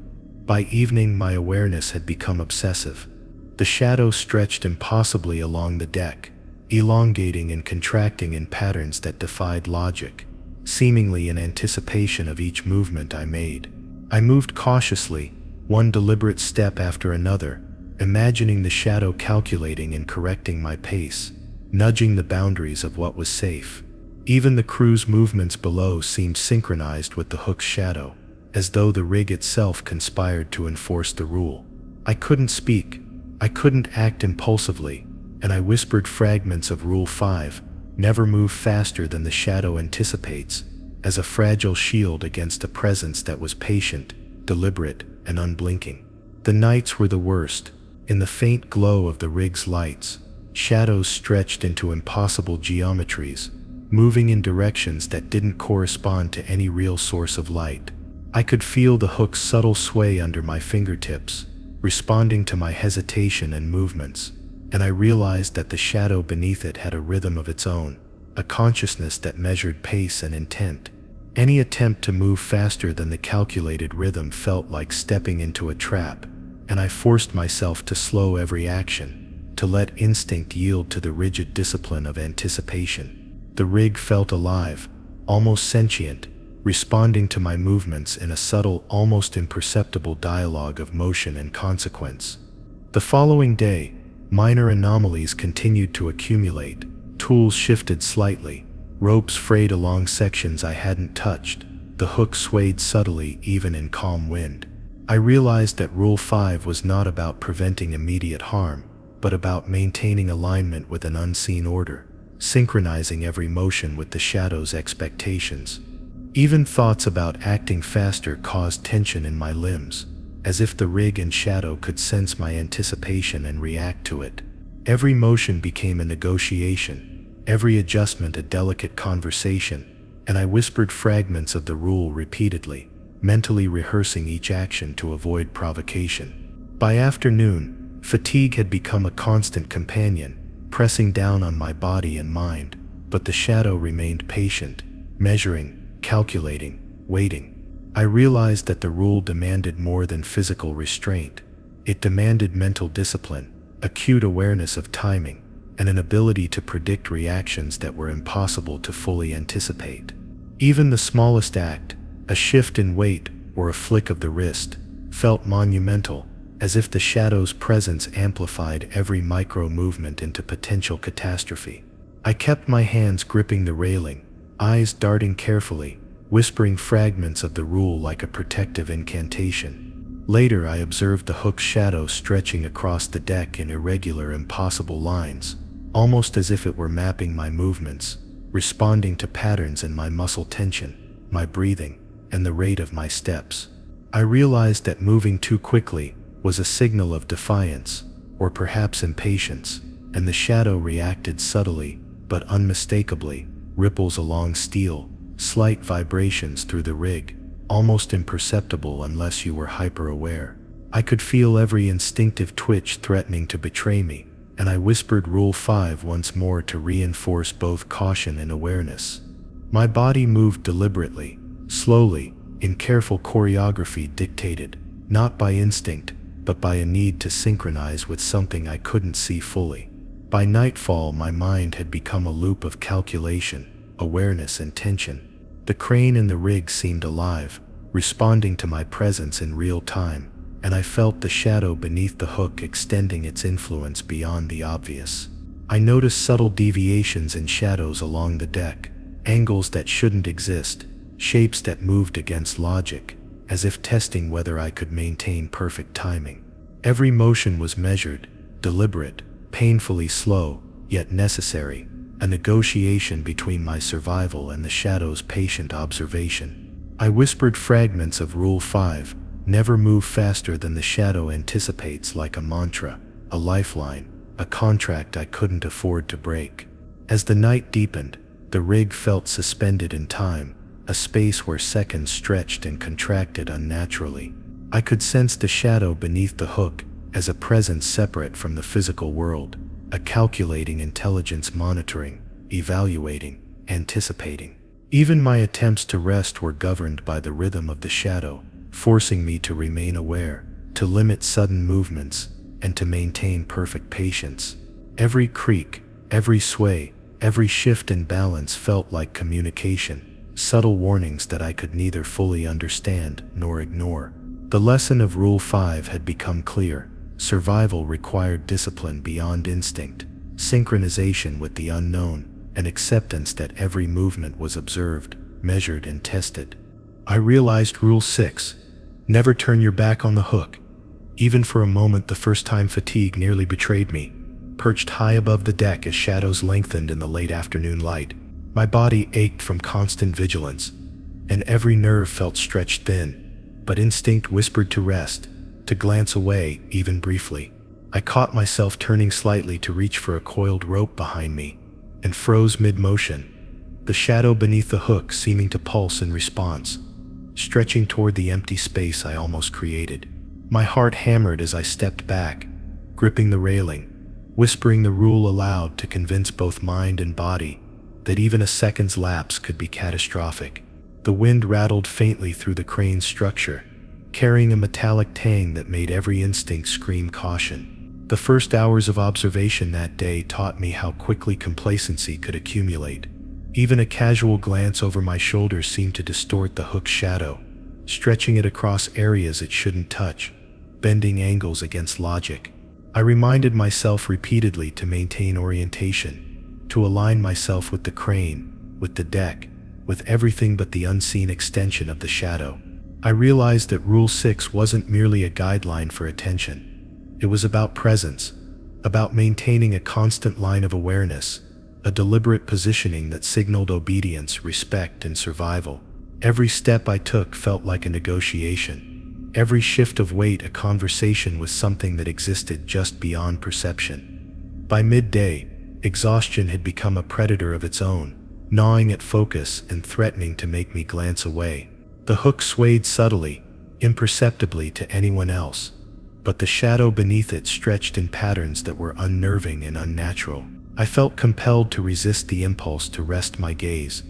By evening, my awareness had become obsessive. The shadow stretched impossibly along the deck, elongating and contracting in patterns that defied logic, seemingly in anticipation of each movement I made. I moved cautiously, one deliberate step after another, imagining the shadow calculating and correcting my pace, nudging the boundaries of what was safe. Even the crew's movements below seemed synchronized with the hook's shadow, as though the rig itself conspired to enforce the rule. I couldn't speak, I couldn't act impulsively, and I whispered fragments of Rule 5, never move faster than the shadow anticipates, as a fragile shield against a presence that was patient, deliberate, and unblinking. The nights were the worst. In the faint glow of the rig's lights, shadows stretched into impossible geometries, moving in directions that didn't correspond to any real source of light. I could feel the hook's subtle sway under my fingertips, responding to my hesitation and movements, and I realized that the shadow beneath it had a rhythm of its own, a consciousness that measured pace and intent. Any attempt to move faster than the calculated rhythm felt like stepping into a trap, and I forced myself to slow every action, to let instinct yield to the rigid discipline of anticipation. The rig felt alive, almost sentient, responding to my movements in a subtle, almost imperceptible dialogue of motion and consequence. The following day, minor anomalies continued to accumulate. Tools shifted slightly, ropes frayed along sections I hadn't touched, the hook swayed subtly even in calm wind. I realized that Rule 5 was not about preventing immediate harm, but about maintaining alignment with an unseen order, synchronizing every motion with the shadow's expectations. Even thoughts about acting faster caused tension in my limbs, as if the rig and shadow could sense my anticipation and react to it. Every motion became a negotiation, every adjustment a delicate conversation, and I whispered fragments of the rule repeatedly, mentally rehearsing each action to avoid provocation. By afternoon, fatigue had become a constant companion, pressing down on my body and mind, but the shadow remained patient, measuring, calculating, waiting. I realized that the rule demanded more than physical restraint. It demanded mental discipline, acute awareness of timing, and an ability to predict reactions that were impossible to fully anticipate. Even the smallest act, a shift in weight or a flick of the wrist, felt monumental, as if the shadow's presence amplified every micro-movement into potential catastrophe. I kept my hands gripping the railing, eyes darting carefully, whispering fragments of the rule like a protective incantation. Later, I observed the hook's shadow stretching across the deck in irregular, impossible lines, almost as if it were mapping my movements, responding to patterns in my muscle tension, my breathing, and the rate of my steps. I realized that moving too quickly was a signal of defiance, or perhaps impatience, and the shadow reacted subtly, but unmistakably, ripples along steel, slight vibrations through the rig, almost imperceptible unless you were hyper-aware. I could feel every instinctive twitch threatening to betray me, and I whispered Rule 5 once more to reinforce both caution and awareness. My body moved deliberately, slowly, in careful choreography dictated, not by instinct, but by a need to synchronize with something I couldn't see fully. By nightfall, my mind had become a loop of calculation, awareness, and tension. The crane in the rig seemed alive, responding to my presence in real time, and I felt the shadow beneath the hook extending its influence beyond the obvious. I noticed subtle deviations in shadows along the deck, angles that shouldn't exist, shapes that moved against logic, as if testing whether I could maintain perfect timing. Every motion was measured, deliberate, painfully slow, yet necessary, a negotiation between my survival and the shadow's patient observation. I whispered fragments of Rule 5, never move faster than the shadow anticipates, like a mantra, a lifeline, a contract I couldn't afford to break. As the night deepened, the rig felt suspended in time, a space where seconds stretched and contracted unnaturally. I could sense the shadow beneath the hook as a presence separate from the physical world, a calculating intelligence monitoring, evaluating, anticipating. Even my attempts to rest were governed by the rhythm of the shadow, forcing me to remain aware, to limit sudden movements, and to maintain perfect patience. Every creak, every sway, every shift in balance felt like communication, subtle warnings that I could neither fully understand nor ignore. The lesson of Rule 5 had become clear. Survival required discipline beyond instinct. synchronization with the unknown, and acceptance that every movement was observed, measured, and tested. I realized Rule 6: never turn your back on the hook. Even for a moment, the first time fatigue nearly betrayed me. Perched high above the deck as shadows lengthened in the late afternoon light, my body ached from constant vigilance, and every nerve felt stretched thin, but instinct whispered to rest, to glance away, even briefly. I caught myself turning slightly to reach for a coiled rope behind me, and froze mid-motion, the shadow beneath the hook seeming to pulse in response, stretching toward the empty space I almost created. My heart hammered as I stepped back, gripping the railing, whispering the rule aloud to convince both mind and body that even a second's lapse could be catastrophic. The wind rattled faintly through the crane's structure, carrying a metallic tang that made every instinct scream caution. The first hours of observation that day taught me how quickly complacency could accumulate. Even a casual glance over my shoulder seemed to distort the hook's shadow, stretching it across areas it shouldn't touch, bending angles against logic. I reminded myself repeatedly to maintain orientation, to align myself with the crane, with the deck, with everything but the unseen extension of the shadow. I realized that Rule 6 wasn't merely a guideline for attention. It was about presence, about maintaining a constant line of awareness, a deliberate positioning that signaled obedience, respect, and survival. Every step I took felt like a negotiation. Every shift of weight a conversation with something that existed just beyond perception. By midday, exhaustion had become a predator of its own, gnawing at focus and threatening to make me glance away. The hook swayed subtly, imperceptibly to anyone else, but the shadow beneath it stretched in patterns that were unnerving and unnatural. I felt compelled to resist the impulse to rest my gaze,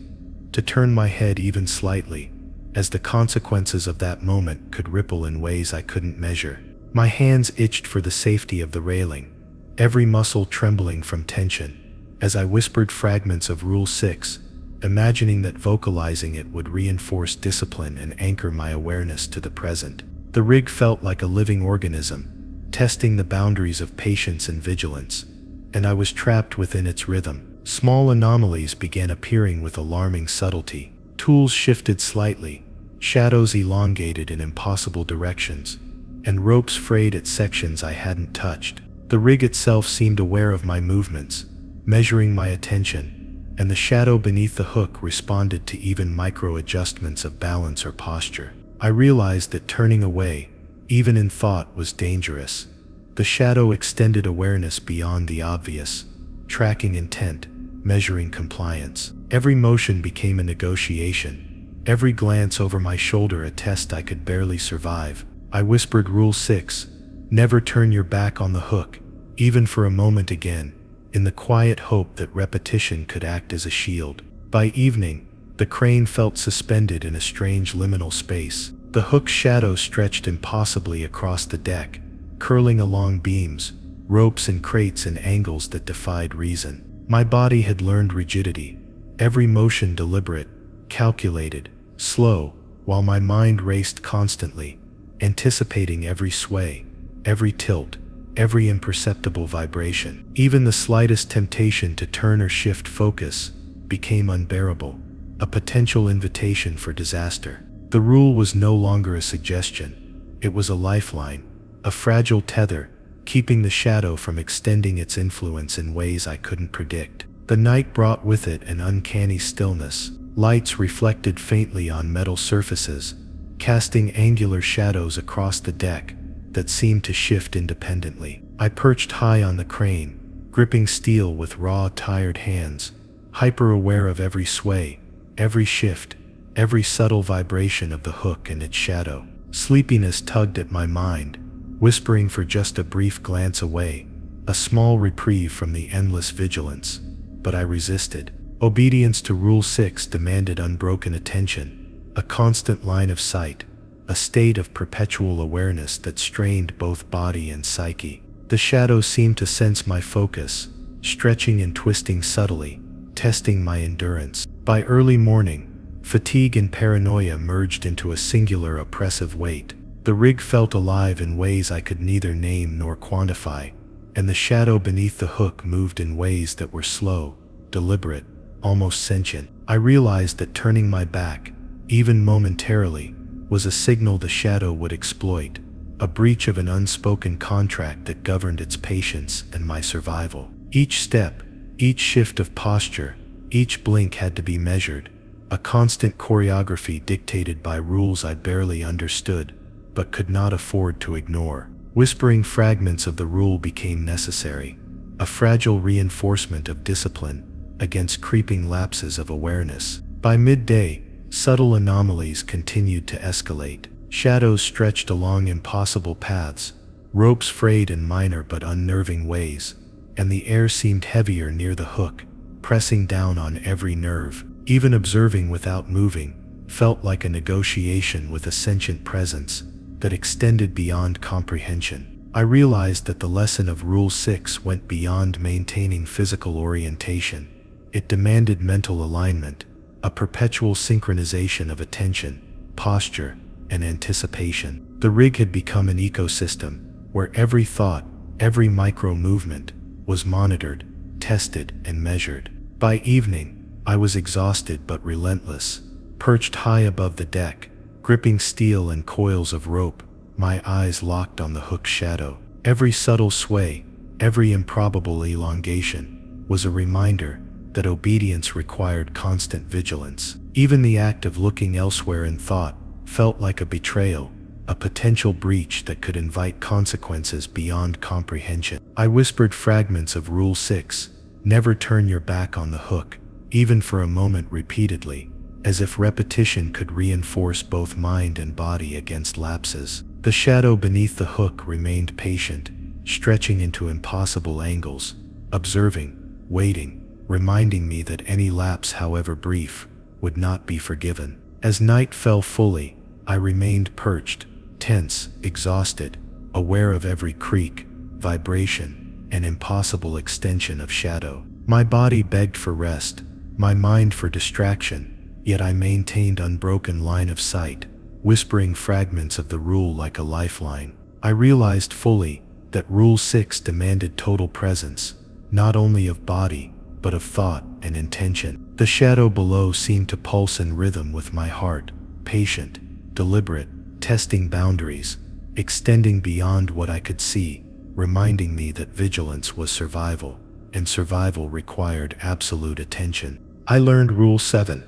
to turn my head even slightly, as the consequences of that moment could ripple in ways I couldn't measure. My hands itched for the safety of the railing, every muscle trembling from tension, as I whispered fragments of Rule 6, imagining that vocalizing it would reinforce discipline and anchor my awareness to the present. The rig felt like a living organism, testing the boundaries of patience and vigilance, and I was trapped within its rhythm. Small anomalies began appearing with alarming subtlety. Tools shifted slightly, shadows elongated in impossible directions, and ropes frayed at sections I hadn't touched. The rig itself seemed aware of my movements, measuring my attention, and the shadow beneath the hook responded to even micro-adjustments of balance or posture. I realized that turning away, even in thought, was dangerous. The shadow extended awareness beyond the obvious, tracking intent, measuring compliance. Every motion became a negotiation, every glance over my shoulder a test I could barely survive. I whispered Rule 6, never turn your back on the hook, even for a moment again, in the quiet hope that repetition could act as a shield. By evening, the crane felt suspended in a strange liminal space. The hook's shadow stretched impossibly across the deck, curling along beams, ropes, and crates in angles that defied reason. My body had learned rigidity, every motion deliberate, calculated, slow, while my mind raced constantly, anticipating every sway, every tilt, every imperceptible vibration. Even the slightest temptation to turn or shift focus became unbearable, a potential invitation for disaster. The rule was no longer a suggestion. It was a lifeline, a fragile tether, keeping the shadow from extending its influence in ways I couldn't predict. The night brought with it an uncanny stillness. Lights reflected faintly on metal surfaces, casting angular shadows across the deck that seemed to shift independently. I perched high on the crane, gripping steel with raw, tired hands, hyper-aware of every sway, every shift, every subtle vibration of the hook and its shadow. Sleepiness tugged at my mind, whispering for just a brief glance away, a small reprieve from the endless vigilance. But I resisted. Obedience to Rule 6 demanded unbroken attention, a constant line of sight, a state of perpetual awareness that strained both body and psyche. The shadow seemed to sense my focus, stretching and twisting subtly, testing my endurance. By early morning, fatigue and paranoia merged into a singular oppressive weight. The rig felt alive in ways I could neither name nor quantify, and the shadow beneath the hook moved in ways that were slow, deliberate, almost sentient. I realized that turning my back, even momentarily, was a signal the shadow would exploit, a breach of an unspoken contract that governed its patience and my survival. Each step, each shift of posture, each blink had to be measured, a constant choreography dictated by rules I barely understood, but could not afford to ignore. Whispering fragments of the rule became necessary, a fragile reinforcement of discipline against creeping lapses of awareness. By midday, subtle anomalies continued to escalate. Shadows stretched along impossible paths, ropes frayed in minor but unnerving ways, and the air seemed heavier near the hook, pressing down on every nerve. Even observing without moving felt like a negotiation with a sentient presence that extended beyond comprehension. I realized that the lesson of Rule 6 went beyond maintaining physical orientation. It demanded mental alignment, a perpetual synchronization of attention, posture, and anticipation. The rig had become an ecosystem where every thought, every micro-movement was monitored, tested, and measured. By evening, I was exhausted but relentless, perched high above the deck, gripping steel and coils of rope, my eyes locked on the hook's shadow. Every subtle sway, every improbable elongation, was a reminder that obedience required constant vigilance. Even the act of looking elsewhere in thought felt like a betrayal, a potential breach that could invite consequences beyond comprehension. I whispered fragments of Rule 6, never turn your back on the hook, even for a moment repeatedly, as if repetition could reinforce both mind and body against lapses. The shadow beneath the hook remained patient, stretching into impossible angles, observing, waiting, reminding me that any lapse, however brief, would not be forgiven. As night fell fully, I remained perched, tense, exhausted, aware of every creak, vibration, and impossible extension of shadow. My body begged for rest, my mind for distraction, yet I maintained unbroken line of sight, whispering fragments of the rule like a lifeline. I realized fully that Rule 6 demanded total presence, not only of body, but of thought and intention. The shadow below seemed to pulse in rhythm with my heart, patient, deliberate, testing boundaries, extending beyond what I could see, reminding me that vigilance was survival, and survival required absolute attention. I learned Rule 7.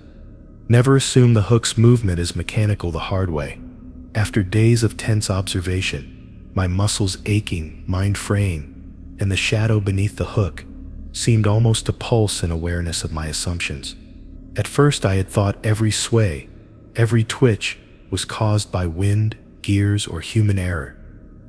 Never assume the hook's movement is mechanical the hard way. After days of tense observation, my muscles aching, mind fraying, and the shadow beneath the hook seemed almost to pulse in awareness of my assumptions. At first I had thought every sway, every twitch was caused by wind, gears, or human error,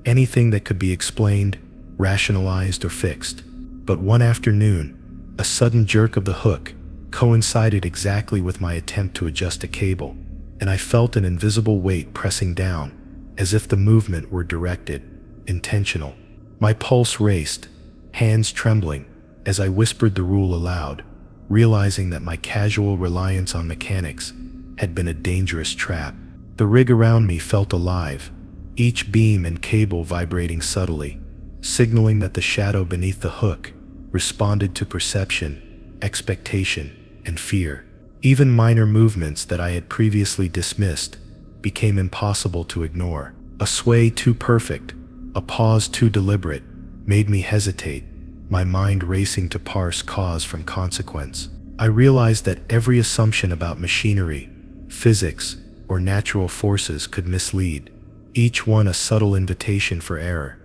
anything that could be explained, rationalized, or fixed. But one afternoon, a sudden jerk of the hook coincided exactly with my attempt to adjust a cable, and I felt an invisible weight pressing down, as if the movement were directed, intentional. My pulse raced, hands trembling, as I whispered the rule aloud, realizing that my casual reliance on mechanics had been a dangerous trap. The rig around me felt alive, each beam and cable vibrating subtly, signaling that the shadow beneath the hook responded to perception, expectation, and fear. Even minor movements that I had previously dismissed became impossible to ignore. A sway too perfect, a pause too deliberate, made me hesitate, my mind racing to parse cause from consequence. I realized that every assumption about machinery, physics, or natural forces could mislead, each one a subtle invitation for error.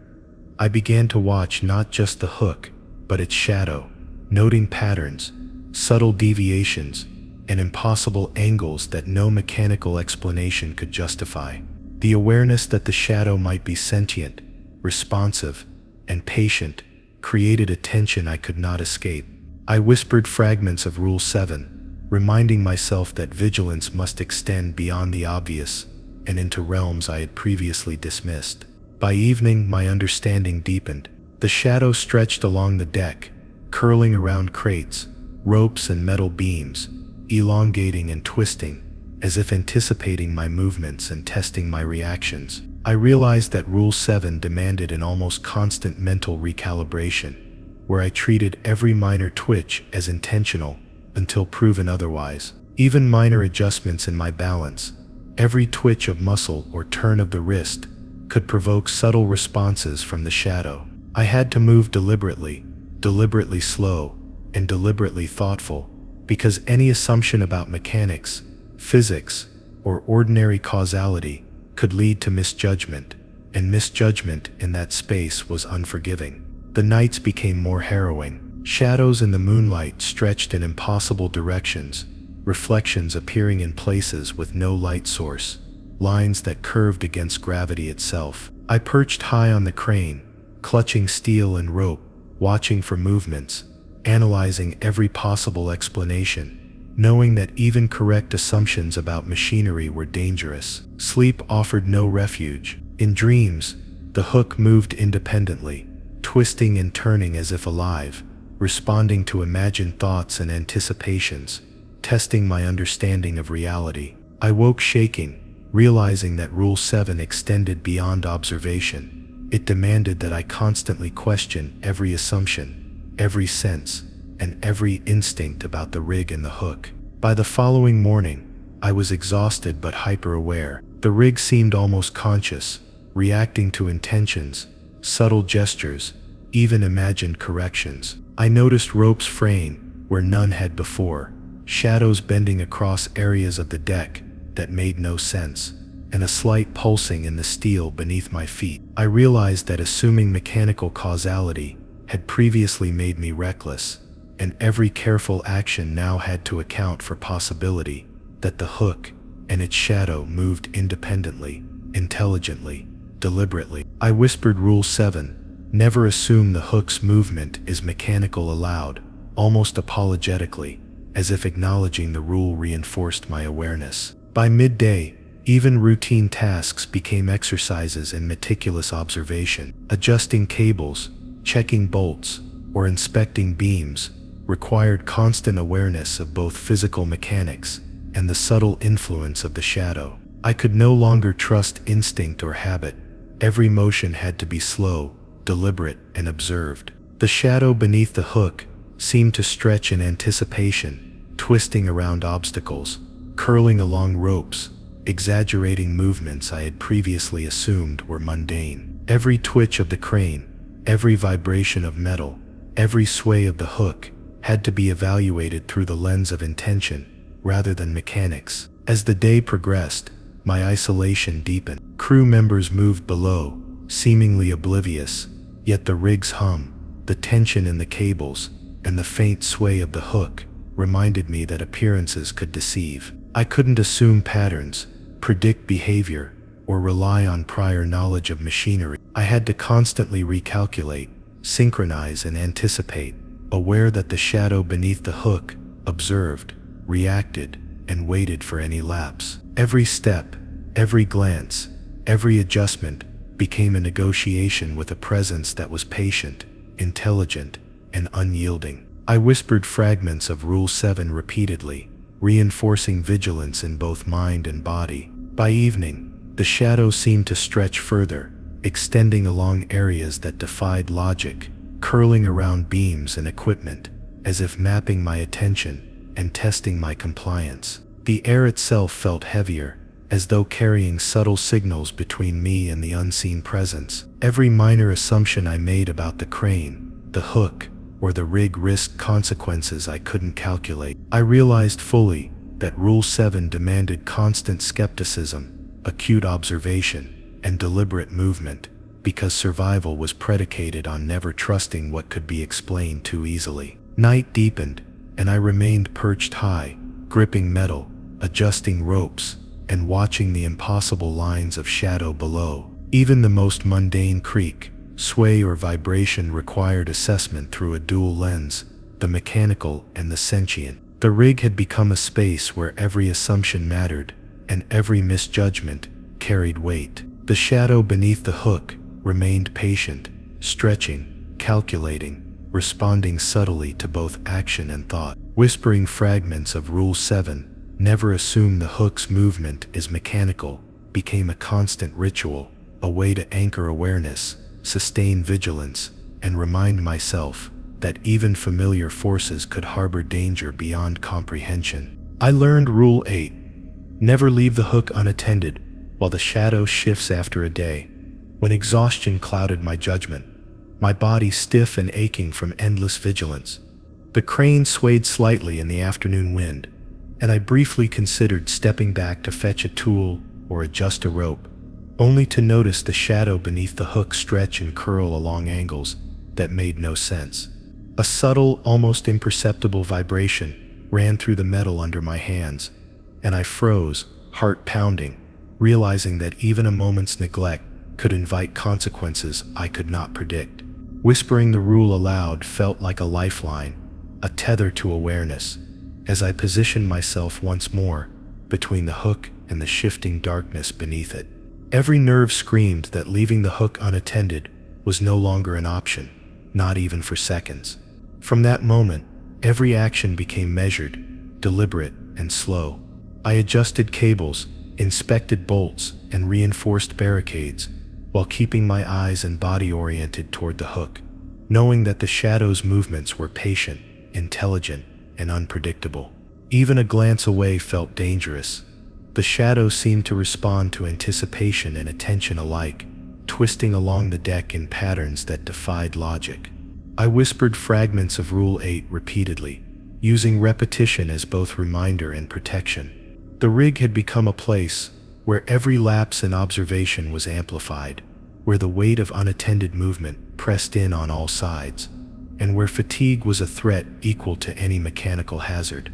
I began to watch not just the hook, but its shadow, noting patterns, subtle deviations, and impossible angles that no mechanical explanation could justify. The awareness that the shadow might be sentient, responsive, and patient created a tension I could not escape. I whispered fragments of Rule 7, reminding myself that vigilance must extend beyond the obvious and into realms I had previously dismissed. By evening, my understanding deepened. The shadow stretched along the deck, curling around crates, ropes, and metal beams, elongating and twisting, as if anticipating my movements and testing my reactions. I realized that Rule 7 demanded an almost constant mental recalibration, where I treated every minor twitch as intentional until proven otherwise. Even minor adjustments in my balance, every twitch of muscle or turn of the wrist, could provoke subtle responses from the shadow. I had to move deliberately, deliberately slow, and deliberately thoughtful, because any assumption about mechanics, physics, or ordinary causality could lead to misjudgment, and misjudgment in that space was unforgiving. The nights became more harrowing. Shadows in the moonlight stretched in impossible directions, reflections appearing in places with no light source, lines that curved against gravity itself. I perched high on the crane, clutching steel and rope, watching for movements, analyzing every possible explanation, knowing that even correct assumptions about machinery were dangerous. Sleep offered no refuge. In dreams, the hook moved independently, twisting and turning as if alive, responding to imagined thoughts and anticipations, testing my understanding of reality. I woke shaking, realizing that Rule 7 extended beyond observation. It demanded that I constantly question every assumption, every sense, and every instinct about the rig and the hook. By the following morning, I was exhausted but hyper-aware. The rig seemed almost conscious, reacting to intentions, subtle gestures, even imagined corrections. I noticed ropes fraying where none had before, shadows bending across areas of the deck that made no sense, and a slight pulsing in the steel beneath my feet. I realized that assuming mechanical causality had previously made me reckless, and every careful action now had to account for possibility that the hook and its shadow moved independently, intelligently, deliberately. I whispered Rule 7, never assume the hook's movement is mechanical aloud, almost apologetically, as if acknowledging the rule reinforced my awareness. By midday, even routine tasks became exercises in meticulous observation. Adjusting cables, checking bolts, or inspecting beams required constant awareness of both physical mechanics and the subtle influence of the shadow. I could no longer trust instinct or habit. Every motion had to be slow, deliberate, and observed. The shadow beneath the hook seemed to stretch in anticipation, twisting around obstacles, curling along ropes, exaggerating movements I had previously assumed were mundane. Every twitch of the crane, every vibration of metal, every sway of the hook had to be evaluated through the lens of intention rather than mechanics. As the day progressed, my isolation deepened. Crew members moved below, seemingly oblivious, yet the rig's hum, the tension in the cables, and the faint sway of the hook reminded me that appearances could deceive. I couldn't assume patterns, predict behavior, or rely on prior knowledge of machinery. I had to constantly recalculate, synchronize, and anticipate, aware that the shadow beneath the hook observed, reacted, and waited for any lapse. Every step, every glance, every adjustment became a negotiation with a presence that was patient, intelligent, and unyielding. I whispered fragments of Rule 7 repeatedly, reinforcing vigilance in both mind and body. By evening, the shadow seemed to stretch further, extending along areas that defied logic, curling around beams and equipment, as if mapping my attention and testing my compliance. The air itself felt heavier, as though carrying subtle signals between me and the unseen presence. Every minor assumption I made about the crane, the hook, or the rig risked consequences I couldn't calculate. I realized fully that Rule 7 demanded constant skepticism, acute observation, and deliberate movement, because survival was predicated on never trusting what could be explained too easily. Night deepened, and I remained perched high, gripping metal, adjusting ropes, and watching the impossible lines of shadow below. Even the most mundane creak, sway, or vibration required assessment through a dual lens, the mechanical and the sentient. The rig had become a space where every assumption mattered, and every misjudgment carried weight. The shadow beneath the hook remained patient, stretching, calculating, responding subtly to both action and thought. Whispering fragments of Rule 7, never assume the hook's movement is mechanical, became a constant ritual, a way to anchor awareness, sustain vigilance, and remind myself that even familiar forces could harbor danger beyond comprehension. I learned Rule 8. Never leave the hook unattended while the shadow shifts after a day. When exhaustion clouded my judgment, my body stiff and aching from endless vigilance, the crane swayed slightly in the afternoon wind, and I briefly considered stepping back to fetch a tool or adjust a rope, only to notice the shadow beneath the hook stretch and curl along angles that made no sense. A subtle, almost imperceptible vibration ran through the metal under my hands, and I froze, heart pounding, realizing that even a moment's neglect could invite consequences I could not predict. Whispering the rule aloud felt like a lifeline, a tether to awareness, as I positioned myself once more between the hook and the shifting darkness beneath it. Every nerve screamed that leaving the hook unattended was no longer an option, not even for seconds. From that moment, every action became measured, deliberate, and slow. I adjusted cables, inspected bolts, and reinforced barricades, while keeping my eyes and body oriented toward the hook, knowing that the shadow's movements were patient, intelligent, and unpredictable. Even a glance away felt dangerous. The shadow seemed to respond to anticipation and attention alike, twisting along the deck in patterns that defied logic. I whispered fragments of Rule 8 repeatedly, using repetition as both reminder and protection. The rig had become a place where every lapse in observation was amplified, where the weight of unattended movement pressed in on all sides, and where fatigue was a threat equal to any mechanical hazard.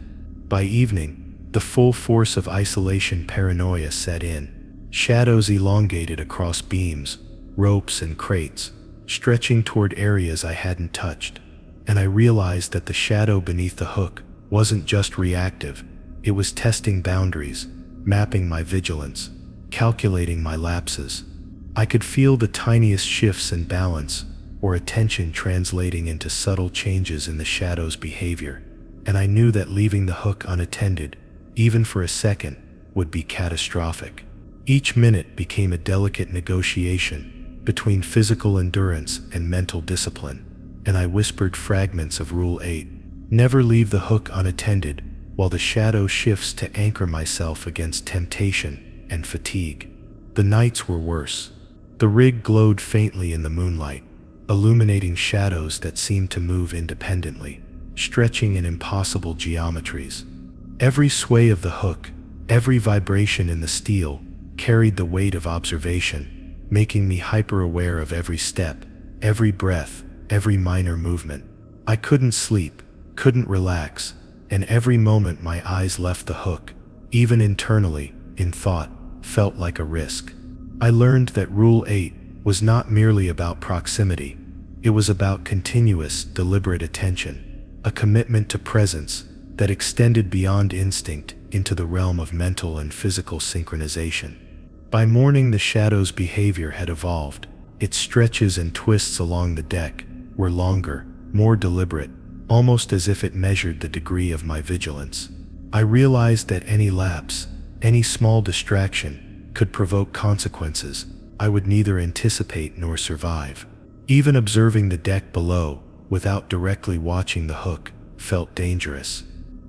By evening, the full force of isolation paranoia set in. Shadows elongated across beams, ropes, and crates, stretching toward areas I hadn't touched, and I realized that the shadow beneath the hook wasn't just reactive, it was testing boundaries, mapping my vigilance, calculating my lapses. I could feel the tiniest shifts in balance or attention translating into subtle changes in the shadow's behavior, and I knew that leaving the hook unattended, even for a second, would be catastrophic. Each minute became a delicate negotiation between physical endurance and mental discipline, and I whispered fragments of Rule 8. Never leave the hook unattended while the shadow shifts to anchor myself against temptation and fatigue. The nights were worse. The rig glowed faintly in the moonlight, illuminating shadows that seemed to move independently, stretching in impossible geometries. Every sway of the hook, every vibration in the steel, carried the weight of observation, making me hyper-aware of every step, every breath, every minor movement. I couldn't sleep, couldn't relax, and every moment my eyes left the hook, even internally, in thought, felt like a risk. I learned that Rule 8 was not merely about proximity, it was about continuous, deliberate attention, a commitment to presence that extended beyond instinct into the realm of mental and physical synchronization. By morning, the shadow's behavior had evolved. Its stretches and twists along the deck were longer, more deliberate, almost as if it measured the degree of my vigilance. I realized that any lapse, any small distraction, could provoke consequences I would neither anticipate nor survive. Even observing the deck below, without directly watching the hook, felt dangerous.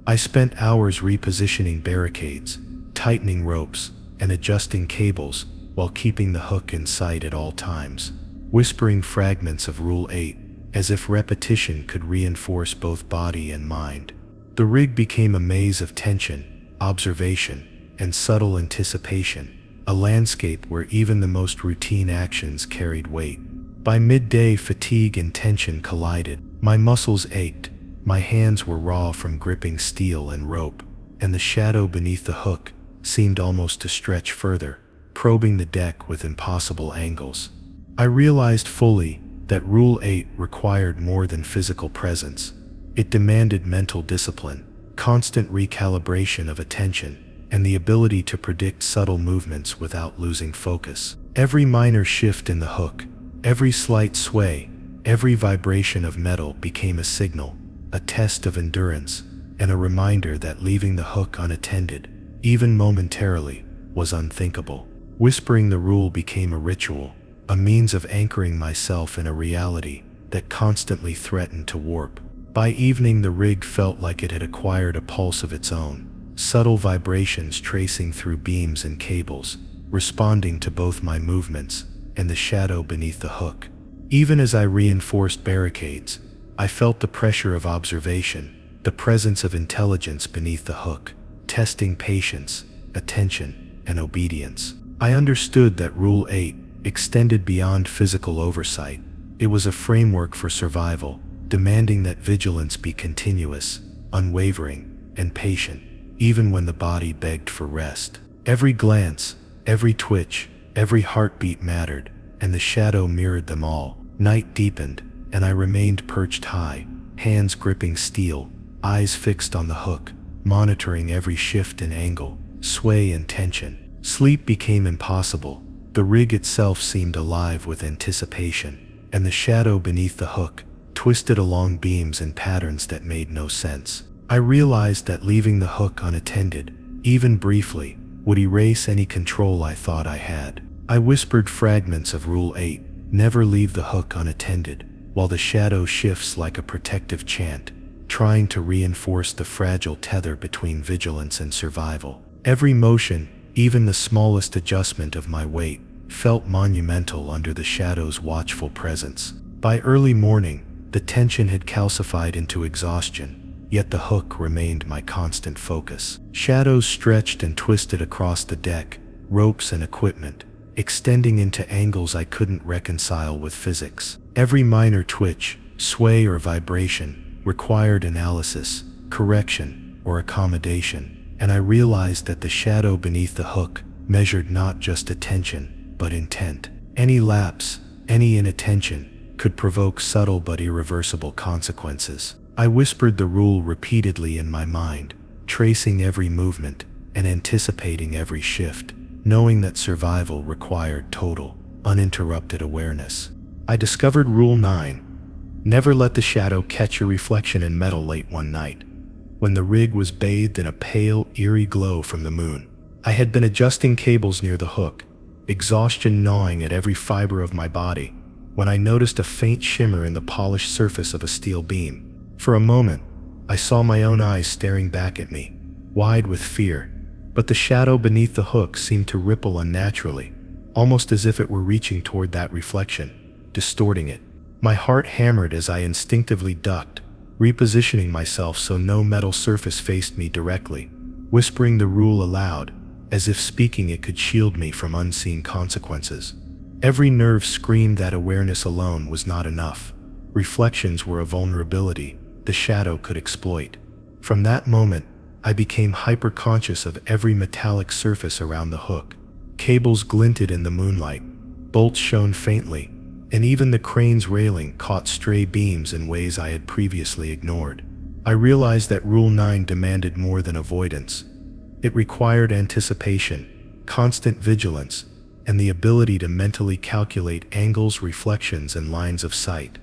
I spent hours repositioning barricades, tightening ropes, and adjusting cables while keeping the hook in sight at all times, whispering fragments of Rule 8 as if repetition could reinforce both body and mind. The rig became a maze of tension, observation, and subtle anticipation, a landscape where even the most routine actions carried weight. By midday, fatigue and tension collided. My muscles ached, my hands were raw from gripping steel and rope, and the shadow beneath the hook seemed almost to stretch further, probing the deck with impossible angles. I realized fully that Rule 8 required more than physical presence. It demanded mental discipline, constant recalibration of attention, and the ability to predict subtle movements without losing focus. Every minor shift in the hook, every slight sway, every vibration of metal became a signal, a test of endurance, and a reminder that leaving the hook unattended, even momentarily, was unthinkable. Whispering the rule became a ritual, a means of anchoring myself in a reality that constantly threatened to warp. By evening, the rig felt like it had acquired a pulse of its own, subtle vibrations tracing through beams and cables, responding to both my movements and the shadow beneath the hook. Even as I reinforced barricades, I felt the pressure of observation, the presence of intelligence beneath the hook, testing patience, attention, and obedience. I understood that Rule 8 extended beyond physical oversight. It was a framework for survival, demanding that vigilance be continuous, unwavering, and patient, even when the body begged for rest. Every glance, every twitch, every heartbeat mattered, and the shadow mirrored them all. Night deepened, and I remained perched high, hands gripping steel, eyes fixed on the hook, monitoring every shift in angle, sway, and tension. Sleep became impossible. The rig itself seemed alive with anticipation, and the shadow beneath the hook twisted along beams in patterns that made no sense. I realized that leaving the hook unattended, even briefly, would erase any control I thought I had. I whispered fragments of Rule 8, never leave the hook unattended, while the shadow shifts like a protective chant, trying to reinforce the fragile tether between vigilance and survival. Every motion, even the smallest adjustment of my weight, felt monumental under the shadow's watchful presence. By early morning, the tension had calcified into exhaustion, yet the hook remained my constant focus. Shadows stretched and twisted across the deck, ropes and equipment, extending into angles I couldn't reconcile with physics. Every minor twitch, sway, or vibration required analysis, correction, or accommodation, and I realized that the shadow beneath the hook measured not just attention, but intent. Any lapse, any inattention, could provoke subtle but irreversible consequences. I whispered the rule repeatedly in my mind, tracing every movement and anticipating every shift, knowing that survival required total, uninterrupted awareness. I discovered Rule 9. Never let the shadow catch your reflection in metal late one night, when the rig was bathed in a pale, eerie glow from the moon. I had been adjusting cables near the hook, exhaustion gnawing at every fiber of my body, when I noticed a faint shimmer in the polished surface of a steel beam. For a moment, I saw my own eyes staring back at me, wide with fear, but the shadow beneath the hook seemed to ripple unnaturally, almost as if it were reaching toward that reflection, distorting it. My heart hammered as I instinctively ducked, repositioning myself so no metal surface faced me directly, whispering the rule aloud, as if speaking it could shield me from unseen consequences. Every nerve screamed that awareness alone was not enough. Reflections were a vulnerability the shadow could exploit. From that moment, I became hyper-conscious of every metallic surface around the hook. Cables glinted in the moonlight, bolts shone faintly, and even the crane's railing caught stray beams in ways I had previously ignored. I realized that Rule 9 demanded more than avoidance. It required anticipation, constant vigilance, and the ability to mentally calculate angles, reflections, and lines of sight.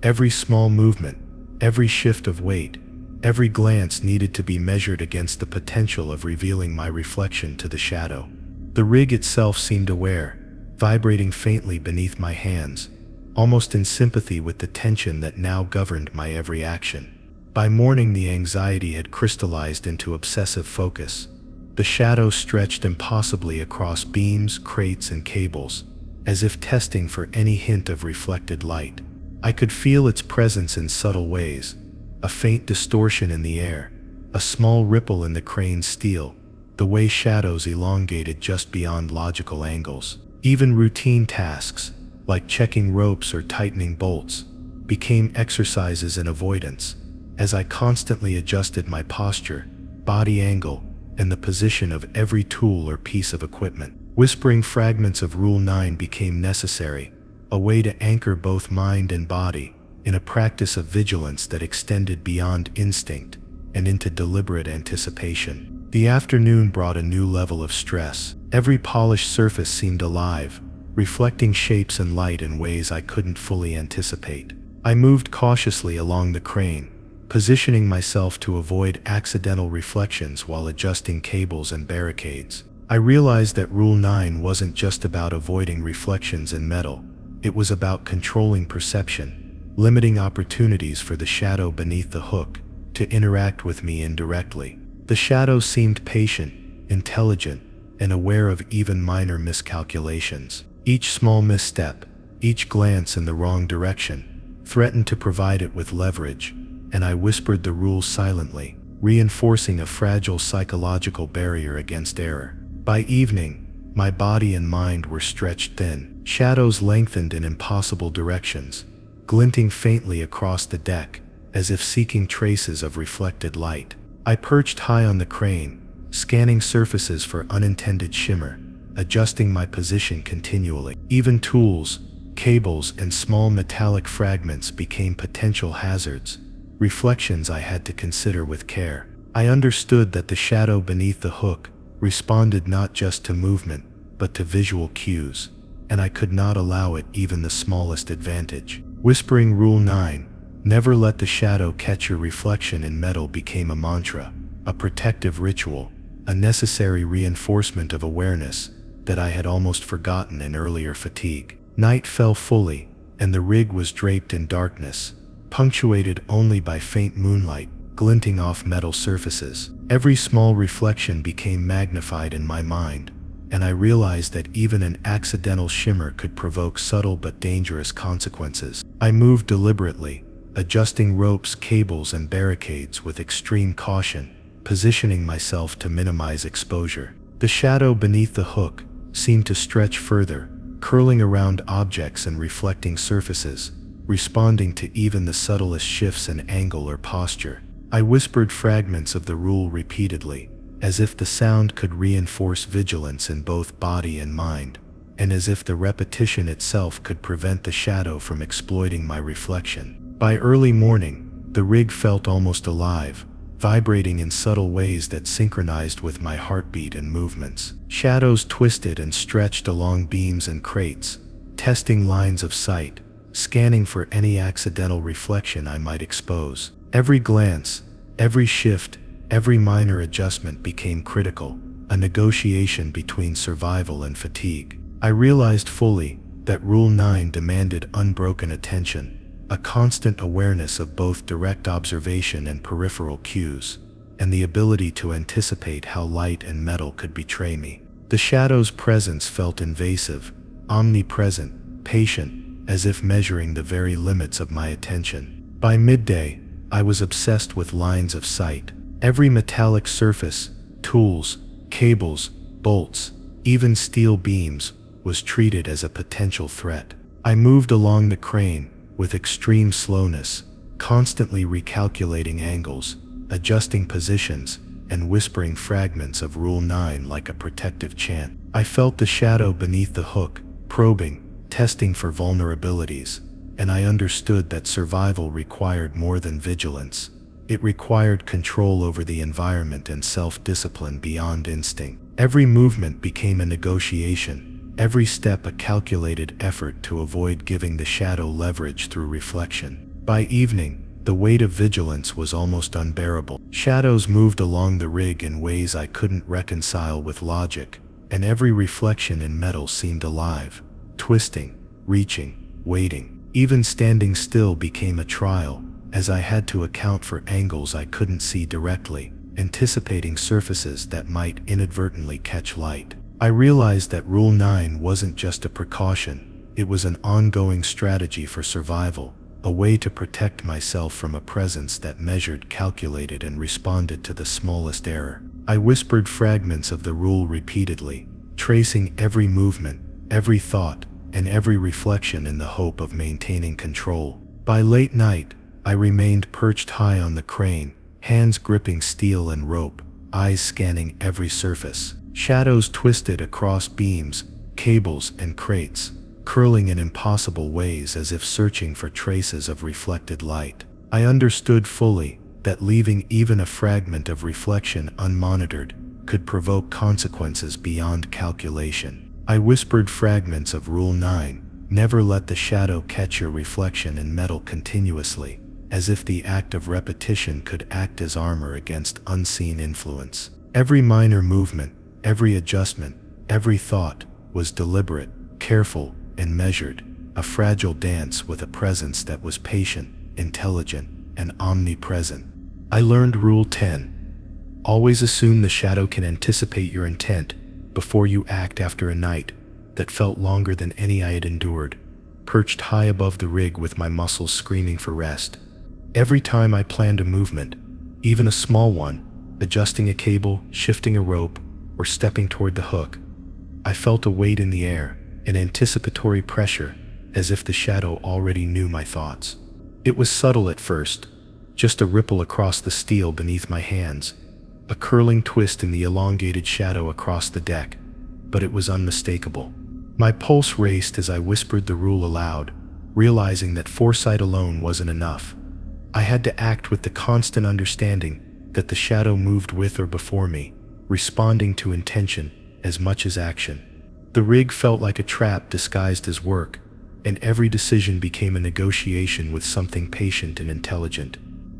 Every small movement, every shift of weight, every glance needed to be measured against the potential of revealing my reflection to the shadow. The rig itself seemed aware, vibrating faintly beneath my hands, almost in sympathy with the tension that now governed my every action. By morning, the anxiety had crystallized into obsessive focus. The shadow stretched impossibly across beams, crates, and cables, as if testing for any hint of reflected light. I could feel its presence in subtle ways, a faint distortion in the air, a small ripple in the crane's steel, the way shadows elongated just beyond logical angles. Even routine tasks, like checking ropes or tightening bolts, became exercises in avoidance, as I constantly adjusted my posture, body angle, and the position of every tool or piece of equipment. Whispering fragments of Rule 9 became necessary, a way to anchor both mind and body in a practice of vigilance that extended beyond instinct and into deliberate anticipation. The afternoon brought a new level of stress. Every polished surface seemed alive, reflecting shapes and light in ways I couldn't fully anticipate. I moved cautiously along the crane, positioning myself to avoid accidental reflections while adjusting cables and barricades. I realized that Rule 9 wasn't just about avoiding reflections in metal. It was about controlling perception, limiting opportunities for the shadow beneath the hook to interact with me indirectly. The shadow seemed patient, intelligent, and aware of even minor miscalculations. Each small misstep, each glance in the wrong direction, threatened to provide it with leverage, and I whispered the rules silently, reinforcing a fragile psychological barrier against error. By evening, my body and mind were stretched thin. Shadows lengthened in impossible directions, glinting faintly across the deck, as if seeking traces of reflected light. I perched high on the crane, scanning surfaces for unintended shimmer, adjusting my position continually. Even tools, cables, and small metallic fragments became potential hazards, reflections I had to consider with care. I understood that the shadow beneath the hook responded not just to movement, but to visual cues, and I could not allow it even the smallest advantage. Whispering Rule 9, never let the shadow catch your reflection in metal, became a mantra, a protective ritual, a necessary reinforcement of awareness that I had almost forgotten in earlier fatigue. Night fell fully, and the rig was draped in darkness, punctuated only by faint moonlight glinting off metal surfaces. Every small reflection became magnified in my mind, and I realized that even an accidental shimmer could provoke subtle but dangerous consequences. I moved deliberately, adjusting ropes, cables, and barricades with extreme caution, positioning myself to minimize exposure. The shadow beneath the hook seemed to stretch further, curling around objects and reflecting surfaces, responding to even the subtlest shifts in angle or posture. I whispered fragments of the rule repeatedly, as if the sound could reinforce vigilance in both body and mind, and as if the repetition itself could prevent the shadow from exploiting my reflection. By early morning, the rig felt almost alive, vibrating in subtle ways that synchronized with my heartbeat and movements. Shadows twisted and stretched along beams and crates, testing lines of sight, scanning for any accidental reflection I might expose. Every glance, every shift, every minor adjustment became critical, a negotiation between survival and fatigue. I realized fully that Rule 9 demanded unbroken attention, a constant awareness of both direct observation and peripheral cues, and the ability to anticipate how light and metal could betray me. The shadow's presence felt invasive, omnipresent, patient, as if measuring the very limits of my attention. By midday, I was obsessed with lines of sight. Every metallic surface, tools, cables, bolts, even steel beams, was treated as a potential threat. I moved along the crane with extreme slowness, constantly recalculating angles, adjusting positions, and whispering fragments of Rule 9 like a protective chant. I felt the shadow beneath the hook, probing, testing for vulnerabilities, and I understood that survival required more than vigilance. It required control over the environment and self-discipline beyond instinct. Every movement became a negotiation, every step a calculated effort to avoid giving the shadow leverage through reflection. By evening, the weight of vigilance was almost unbearable. Shadows moved along the rig in ways I couldn't reconcile with logic, and every reflection in metal seemed alive, twisting, reaching, waiting. Even standing still became a trial, as I had to account for angles I couldn't see directly, anticipating surfaces that might inadvertently catch light. I realized that Rule 9 wasn't just a precaution, it was an ongoing strategy for survival, a way to protect myself from a presence that measured, calculated, and responded to the smallest error. I whispered fragments of the rule repeatedly, tracing every movement, every thought, and every reflection in the hope of maintaining control. By late night, I remained perched high on the crane, hands gripping steel and rope, eyes scanning every surface. Shadows twisted across beams, cables, and crates, curling in impossible ways as if searching for traces of reflected light. I understood fully that leaving even a fragment of reflection unmonitored could provoke consequences beyond calculation. I whispered fragments of Rule 9, never let the shadow catch your reflection in metal continuously, as if the act of repetition could act as armor against unseen influence. Every minor movement, Every adjustment, every thought, was deliberate, careful, and measured, a fragile dance with a presence that was patient, intelligent, and omnipresent. I learned Rule 10. Always assume the shadow can anticipate your intent before you act. After a night that felt longer than any I had endured, perched high above the rig with my muscles screaming for rest. Every time I planned a movement, even a small one, adjusting a cable, shifting a rope, or stepping toward the hook, I felt a weight in the air, an anticipatory pressure, as if the shadow already knew my thoughts. It was subtle at first, just a ripple across the steel beneath my hands, a curling twist in the elongated shadow across the deck, but it was unmistakable. My pulse raced as I whispered the rule aloud, realizing that foresight alone wasn't enough. I had to act with the constant understanding that the shadow moved with or before me, responding to intention as much as action. The rig felt like a trap disguised as work, and every decision became a negotiation with something patient and intelligent.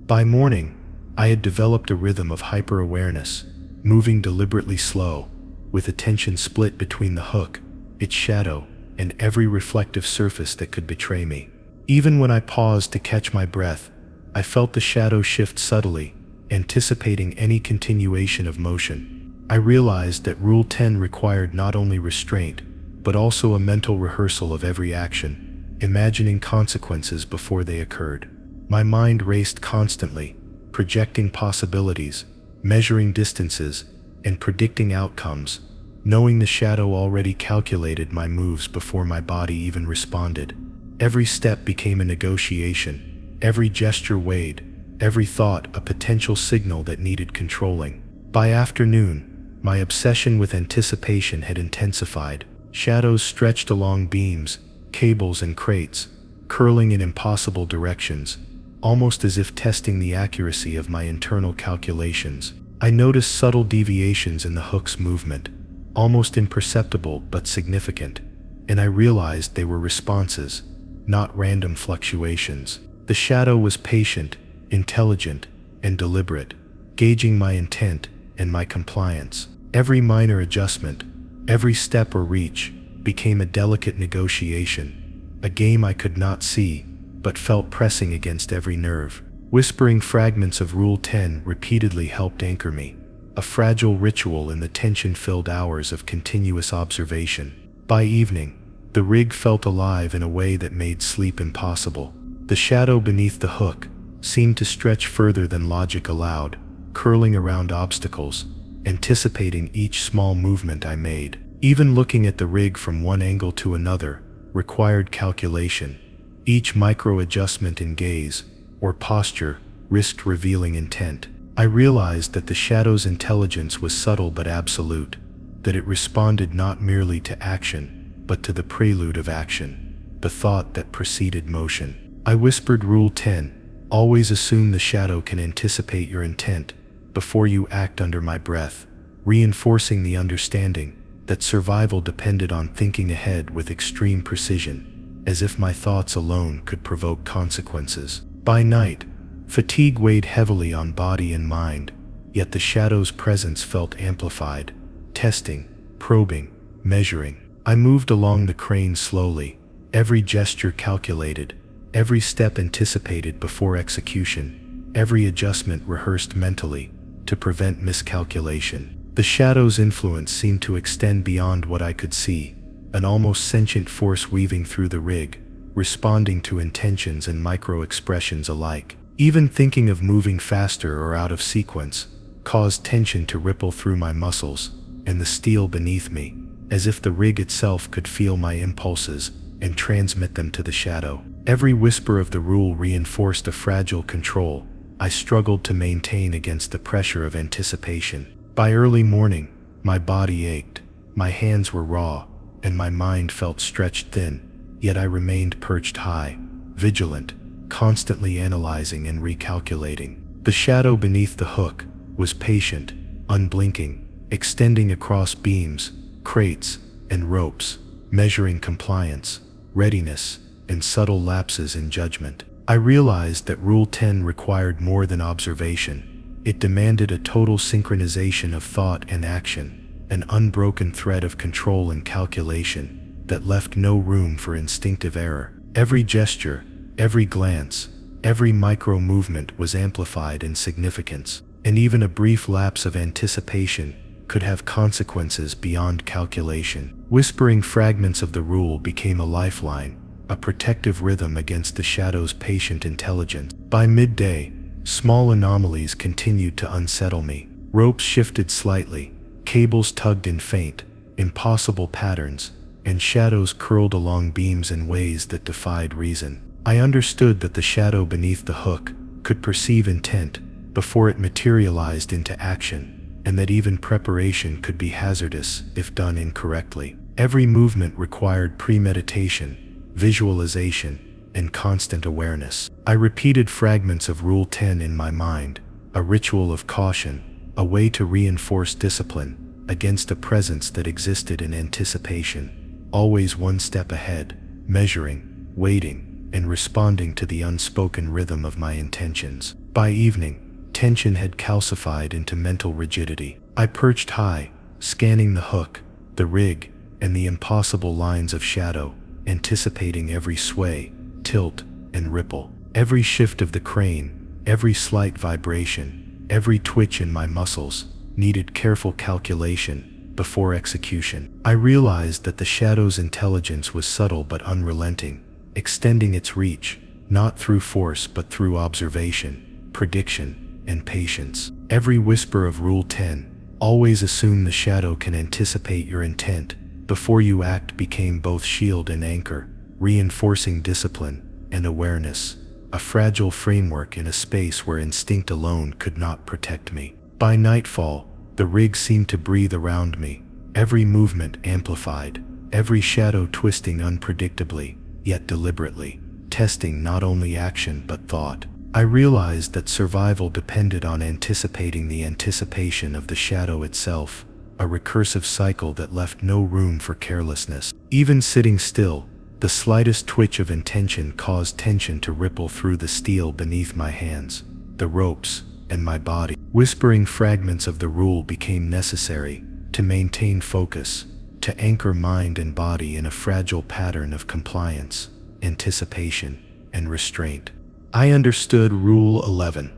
By morning, I had developed a rhythm of hyper-awareness, moving deliberately slow, with attention split between the hook, its shadow, and every reflective surface that could betray me. Even when I paused to catch my breath, I felt the shadow shift subtly, anticipating any continuation of motion. I realized that Rule 10 required not only restraint, but also a mental rehearsal of every action, imagining consequences before they occurred. My mind raced constantly, projecting possibilities, measuring distances, and predicting outcomes, knowing the shadow already calculated my moves before my body even responded. Every step became a negotiation, every gesture weighed, every thought a potential signal that needed controlling. By afternoon, my obsession with anticipation had intensified. Shadows stretched along beams, cables, and crates, curling in impossible directions, almost as if testing the accuracy of my internal calculations. I noticed subtle deviations in the hook's movement, almost imperceptible but significant, and I realized they were responses, not random fluctuations. The shadow was patient, intelligent, and deliberate, gauging my intent and my compliance. Every minor adjustment, every step or reach, became a delicate negotiation, a game I could not see, but felt pressing against every nerve. Whispering fragments of Rule 10 repeatedly helped anchor me, a fragile ritual in the tension-filled hours of continuous observation. By evening, the rig felt alive in a way that made sleep impossible. The shadow beneath the hook seemed to stretch further than logic allowed, curling around obstacles, anticipating each small movement I made. Even looking at the rig from one angle to another required calculation. Each micro-adjustment in gaze or posture risked revealing intent. I realized that the shadow's intelligence was subtle but absolute, that it responded not merely to action, but to the prelude of action, the thought that preceded motion. I whispered Rule 10, always assume the shadow can anticipate your intent before you act, under my breath, reinforcing the understanding that survival depended on thinking ahead with extreme precision, as if my thoughts alone could provoke consequences. By night, fatigue weighed heavily on body and mind, yet the shadow's presence felt amplified, testing, probing, measuring. I moved along the crane slowly, every gesture calculated, every step anticipated before execution, every adjustment rehearsed mentally to prevent miscalculation. The shadow's influence seemed to extend beyond what I could see, an almost sentient force weaving through the rig, responding to intentions and micro-expressions alike. Even thinking of moving faster or out of sequence caused tension to ripple through my muscles and the steel beneath me, as if the rig itself could feel my impulses and transmit them to the shadow. Every whisper of the rule reinforced a fragile control I struggled to maintain against the pressure of anticipation. By early morning, my body ached, my hands were raw, and my mind felt stretched thin, yet I remained perched high, vigilant, constantly analyzing and recalculating. The shadow beneath the hook was patient, unblinking, extending across beams, crates, and ropes, measuring compliance, readiness, and subtle lapses in judgment. I realized that Rule 10 required more than observation. It demanded a total synchronization of thought and action, an unbroken thread of control and calculation that left no room for instinctive error. Every gesture, every glance, every micro-movement was amplified in significance, and even a brief lapse of anticipation could have consequences beyond calculation. Whispering fragments of the rule became a lifeline, a protective rhythm against the shadow's patient intelligence. By midday, small anomalies continued to unsettle me. Ropes shifted slightly, cables tugged in faint, impossible patterns, and shadows curled along beams in ways that defied reason. I understood that the shadow beneath the hook could perceive intent before it materialized into action, and that even preparation could be hazardous if done incorrectly. Every movement required premeditation, visualization, and constant awareness. I repeated fragments of Rule 10 in my mind, a ritual of caution, a way to reinforce discipline against a presence that existed in anticipation, always one step ahead, measuring, waiting, and responding to the unspoken rhythm of my intentions. By evening, tension had calcified into mental rigidity. I perched high, scanning the hook, the rig, and the impossible lines of shadow, anticipating every sway, tilt, and ripple. Every shift of the crane, every slight vibration, every twitch in my muscles needed careful calculation before execution. I realized that the shadow's intelligence was subtle but unrelenting, extending its reach, not through force but through observation, prediction, and patience. Every whisper of Rule 10, always assume the shadow can anticipate your intent before you act, became both shield and anchor, reinforcing discipline and awareness, a fragile framework in a space where instinct alone could not protect me. By nightfall, the rig seemed to breathe around me, every movement amplified, every shadow twisting unpredictably, yet deliberately, testing not only action but thought. I realized that survival depended on anticipating the anticipation of the shadow itself, a recursive cycle that left no room for carelessness. Even sitting still, the slightest twitch of intention caused tension to ripple through the steel beneath my hands, the ropes, and my body. Whispering fragments of the rule became necessary to maintain focus, to anchor mind and body in a fragile pattern of compliance, anticipation, and restraint. I understood Rule 11.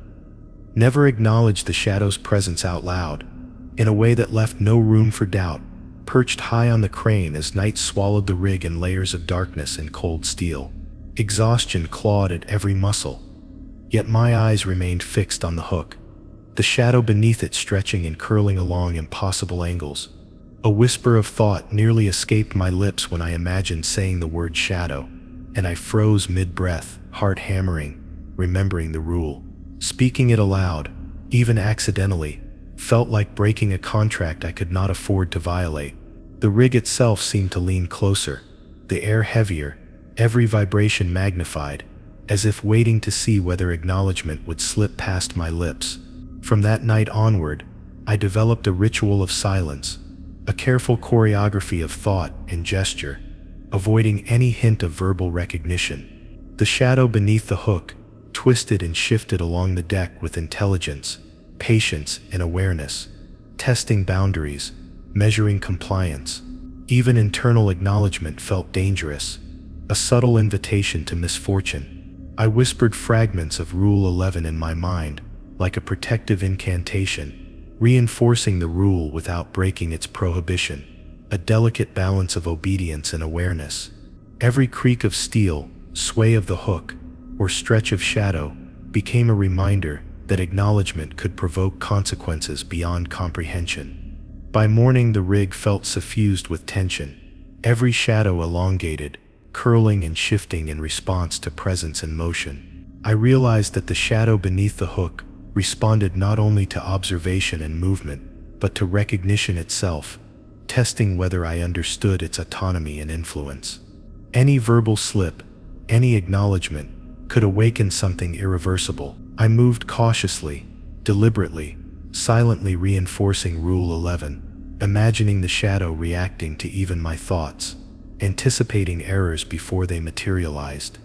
Never acknowledge the shadow's presence out loud, in a way that left no room for doubt. Perched high on the crane as night swallowed the rig in layers of darkness and cold steel. Exhaustion clawed at every muscle, yet my eyes remained fixed on the hook, the shadow beneath it stretching and curling along impossible angles. A whisper of thought nearly escaped my lips when I imagined saying the word shadow, and I froze mid-breath, heart hammering, remembering the rule. Speaking it aloud, even accidentally, felt like breaking a contract I could not afford to violate. The rig itself seemed to lean closer, the air heavier, every vibration magnified, as if waiting to see whether acknowledgement would slip past my lips. From that night onward, I developed a ritual of silence, a careful choreography of thought and gesture, avoiding any hint of verbal recognition. The shadow beneath the hook twisted and shifted along the deck with intelligence, patience, and awareness, testing boundaries, measuring compliance. Even internal acknowledgement felt dangerous, a subtle invitation to misfortune. I whispered fragments of Rule 11 in my mind, like a protective incantation, reinforcing the rule without breaking its prohibition, a delicate balance of obedience and awareness. Every creak of steel, sway of the hook, or stretch of shadow became a reminder that acknowledgement could provoke consequences beyond comprehension. By morning, the rig felt suffused with tension, every shadow elongated, curling and shifting in response to presence and motion. I realized that the shadow beneath the hook responded not only to observation and movement, but to recognition itself, testing whether I understood its autonomy and influence. Any verbal slip, any acknowledgement, could awaken something irreversible. I moved cautiously, deliberately, silently reinforcing Rule 11, imagining the shadow reacting to even my thoughts, anticipating errors before they materialized.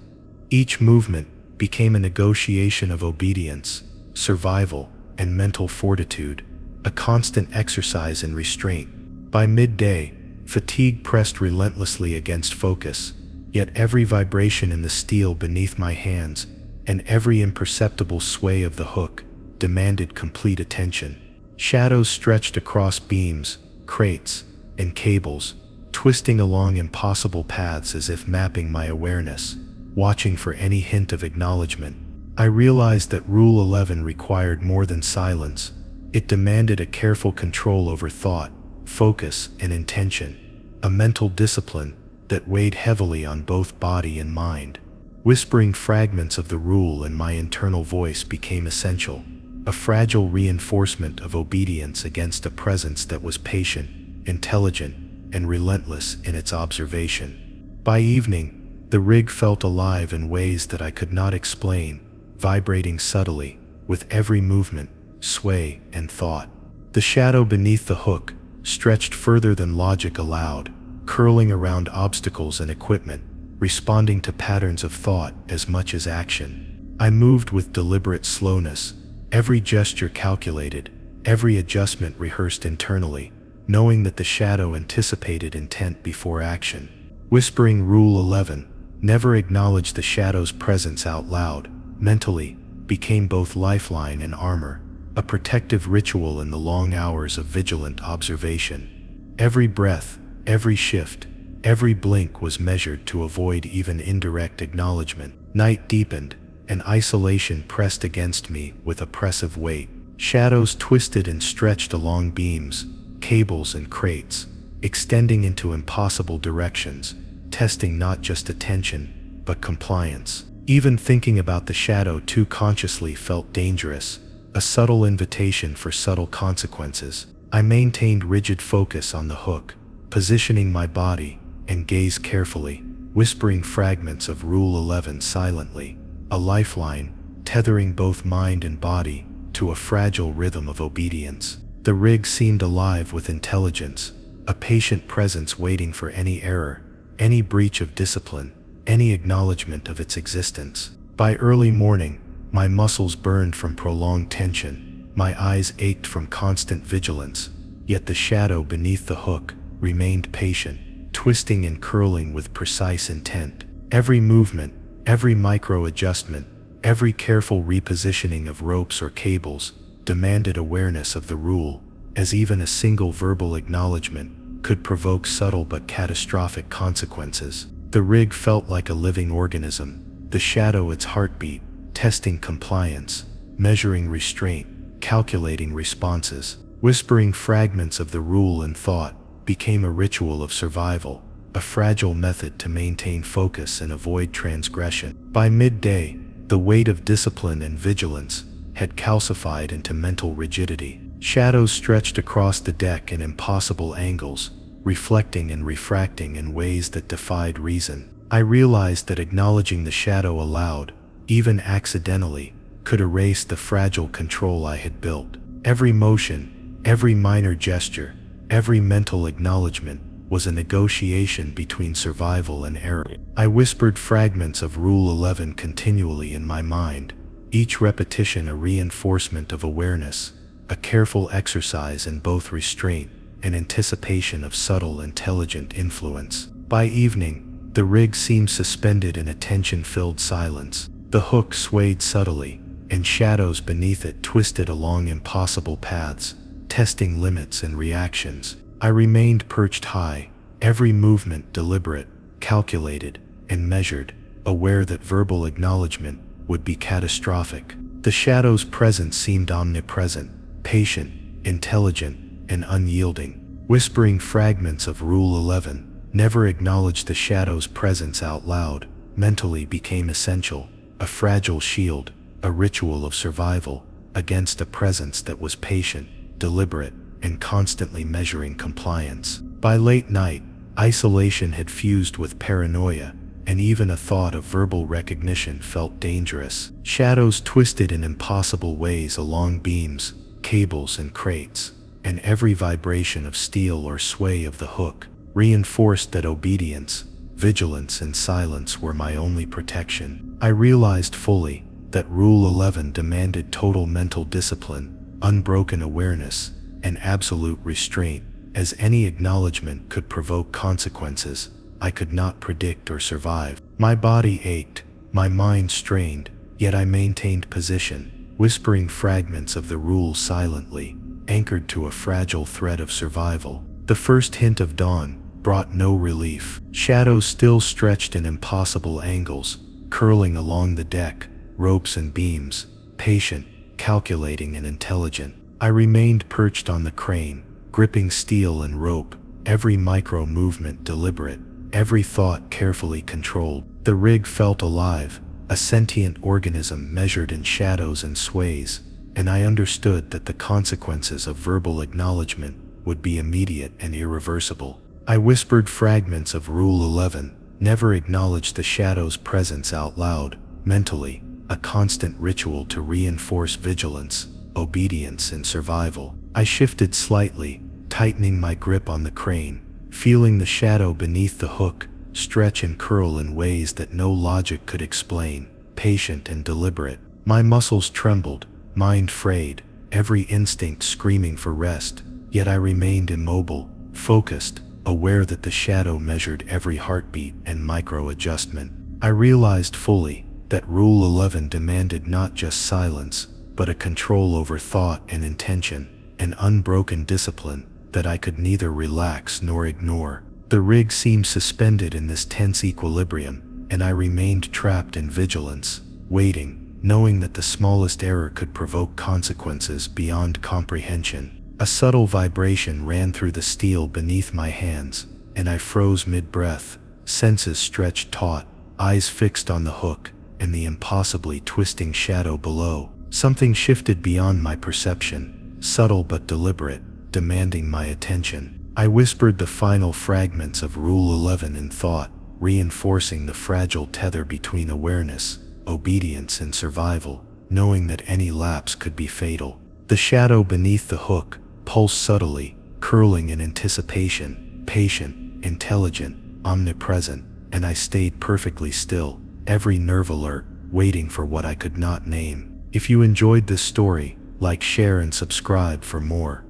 Each movement became a negotiation of obedience, survival, and mental fortitude, a constant exercise in restraint, By midday, fatigue pressed relentlessly against focus, yet every vibration in the steel beneath my hands and every imperceptible sway of the hook demanded complete attention. Shadows stretched across beams, crates, and cables, twisting along impossible paths as if mapping my awareness, watching for any hint of acknowledgement. I realized that Rule 11 required more than silence. It demanded a careful control over thought, focus, and intention, a mental discipline that weighed heavily on both body and mind. Whispering fragments of the rule in my internal voice became essential, a fragile reinforcement of obedience against a presence that was patient, intelligent, and relentless in its observation. By evening, the rig felt alive in ways that I could not explain, vibrating subtly with every movement, sway, and thought. The shadow beneath the hook stretched further than logic allowed, curling around obstacles and equipment, responding to patterns of thought as much as action. I moved with deliberate slowness, every gesture calculated, every adjustment rehearsed internally, knowing that the shadow anticipated intent before action. Whispering Rule 11, never acknowledge the shadow's presence out loud, mentally, became both lifeline and armor, a protective ritual in the long hours of vigilant observation. Every breath, every shift, every blink was measured to avoid even indirect acknowledgement. Night deepened, and isolation pressed against me with oppressive weight. Shadows twisted and stretched along beams, cables, and crates, extending into impossible directions, testing not just attention, but compliance. Even thinking about the shadow too consciously felt dangerous, a subtle invitation for subtle consequences. I maintained rigid focus on the hook, positioning my body and gaze carefully, whispering fragments of Rule 11 silently, a lifeline tethering both mind and body to a fragile rhythm of obedience. The rig seemed alive with intelligence, a patient presence waiting for any error, any breach of discipline, any acknowledgement of its existence. By early morning, my muscles burned from prolonged tension, my eyes ached from constant vigilance, yet the shadow beneath the hook remained patient, twisting and curling with precise intent. Every movement, every micro-adjustment, every careful repositioning of ropes or cables demanded awareness of the rule, as even a single verbal acknowledgement could provoke subtle but catastrophic consequences. The rig felt like a living organism, the shadow its heartbeat, testing compliance, measuring restraint, calculating responses. Whispering fragments of the rule in thought became a ritual of survival, a fragile method to maintain focus and avoid transgression. By midday, the weight of discipline and vigilance had calcified into mental rigidity. Shadows stretched across the deck in impossible angles, reflecting and refracting in ways that defied reason. I realized that acknowledging the shadow aloud, even accidentally, could erase the fragile control I had built. Every motion, every minor gesture, every mental acknowledgement was a negotiation between survival and error. I whispered fragments of Rule 11 continually in my mind, each repetition a reinforcement of awareness, a careful exercise in both restraint and anticipation of subtle, intelligent influence. By evening, the rig seemed suspended in a tension-filled silence. The hook swayed subtly, and shadows beneath it twisted along impossible paths, testing limits and reactions. I remained perched high, every movement deliberate, calculated, and measured, aware that verbal acknowledgement would be catastrophic. The shadow's presence seemed omnipresent, patient, intelligent, and unyielding. Whispering fragments of Rule 11, never acknowledge the shadow's presence out loud, mentally became essential, a fragile shield, a ritual of survival against a presence that was patient, deliberate, and constantly measuring compliance. By late night, isolation had fused with paranoia, and even a thought of verbal recognition felt dangerous. Shadows twisted in impossible ways along beams, cables, and crates, and every vibration of steel or sway of the hook reinforced that obedience, vigilance, and silence were my only protection. I realized fully that Rule 11 demanded total mental discipline, unbroken awareness, and absolute restraint, as any acknowledgement could provoke consequences I could not predict or survive. My body ached, my mind strained, yet I maintained position, whispering fragments of the rules silently, anchored to a fragile thread of survival. The first hint of dawn brought no relief. Shadows still stretched in impossible angles, curling along the deck, ropes and beams, patient, calculating and intelligent. I remained perched on the crane, gripping steel and rope, every micro movement deliberate, every thought carefully controlled. The rig felt alive, a sentient organism measured in shadows and sways, and I understood that the consequences of verbal acknowledgement would be immediate and irreversible. I whispered fragments of Rule 11, never acknowledge the shadow's presence out loud, mentally, a constant ritual to reinforce vigilance, obedience, and survival. I shifted slightly, tightening my grip on the crane, feeling the shadow beneath the hook stretch and curl in ways that no logic could explain, patient and deliberate. My muscles trembled, mind frayed, every instinct screaming for rest, yet I remained immobile, focused, aware that the shadow measured every heartbeat and micro-adjustment. I realized fully that Rule 11 demanded not just silence, but a control over thought and intention, an unbroken discipline that I could neither relax nor ignore. The rig seemed suspended in this tense equilibrium, and I remained trapped in vigilance, waiting, knowing that the smallest error could provoke consequences beyond comprehension. A subtle vibration ran through the steel beneath my hands, and I froze mid-breath, senses stretched taut, eyes fixed on the hook and the impossibly twisting shadow below. Something shifted beyond my perception, subtle but deliberate, demanding my attention. I whispered the final fragments of Rule 11 in thought, reinforcing the fragile tether between awareness, obedience, and survival, knowing that any lapse could be fatal. The shadow beneath the hook pulsed subtly, curling in anticipation, patient, intelligent, omnipresent, and I stayed perfectly still, every nerve alert, waiting for what I could not name. If you enjoyed this story, like, share, and subscribe for more.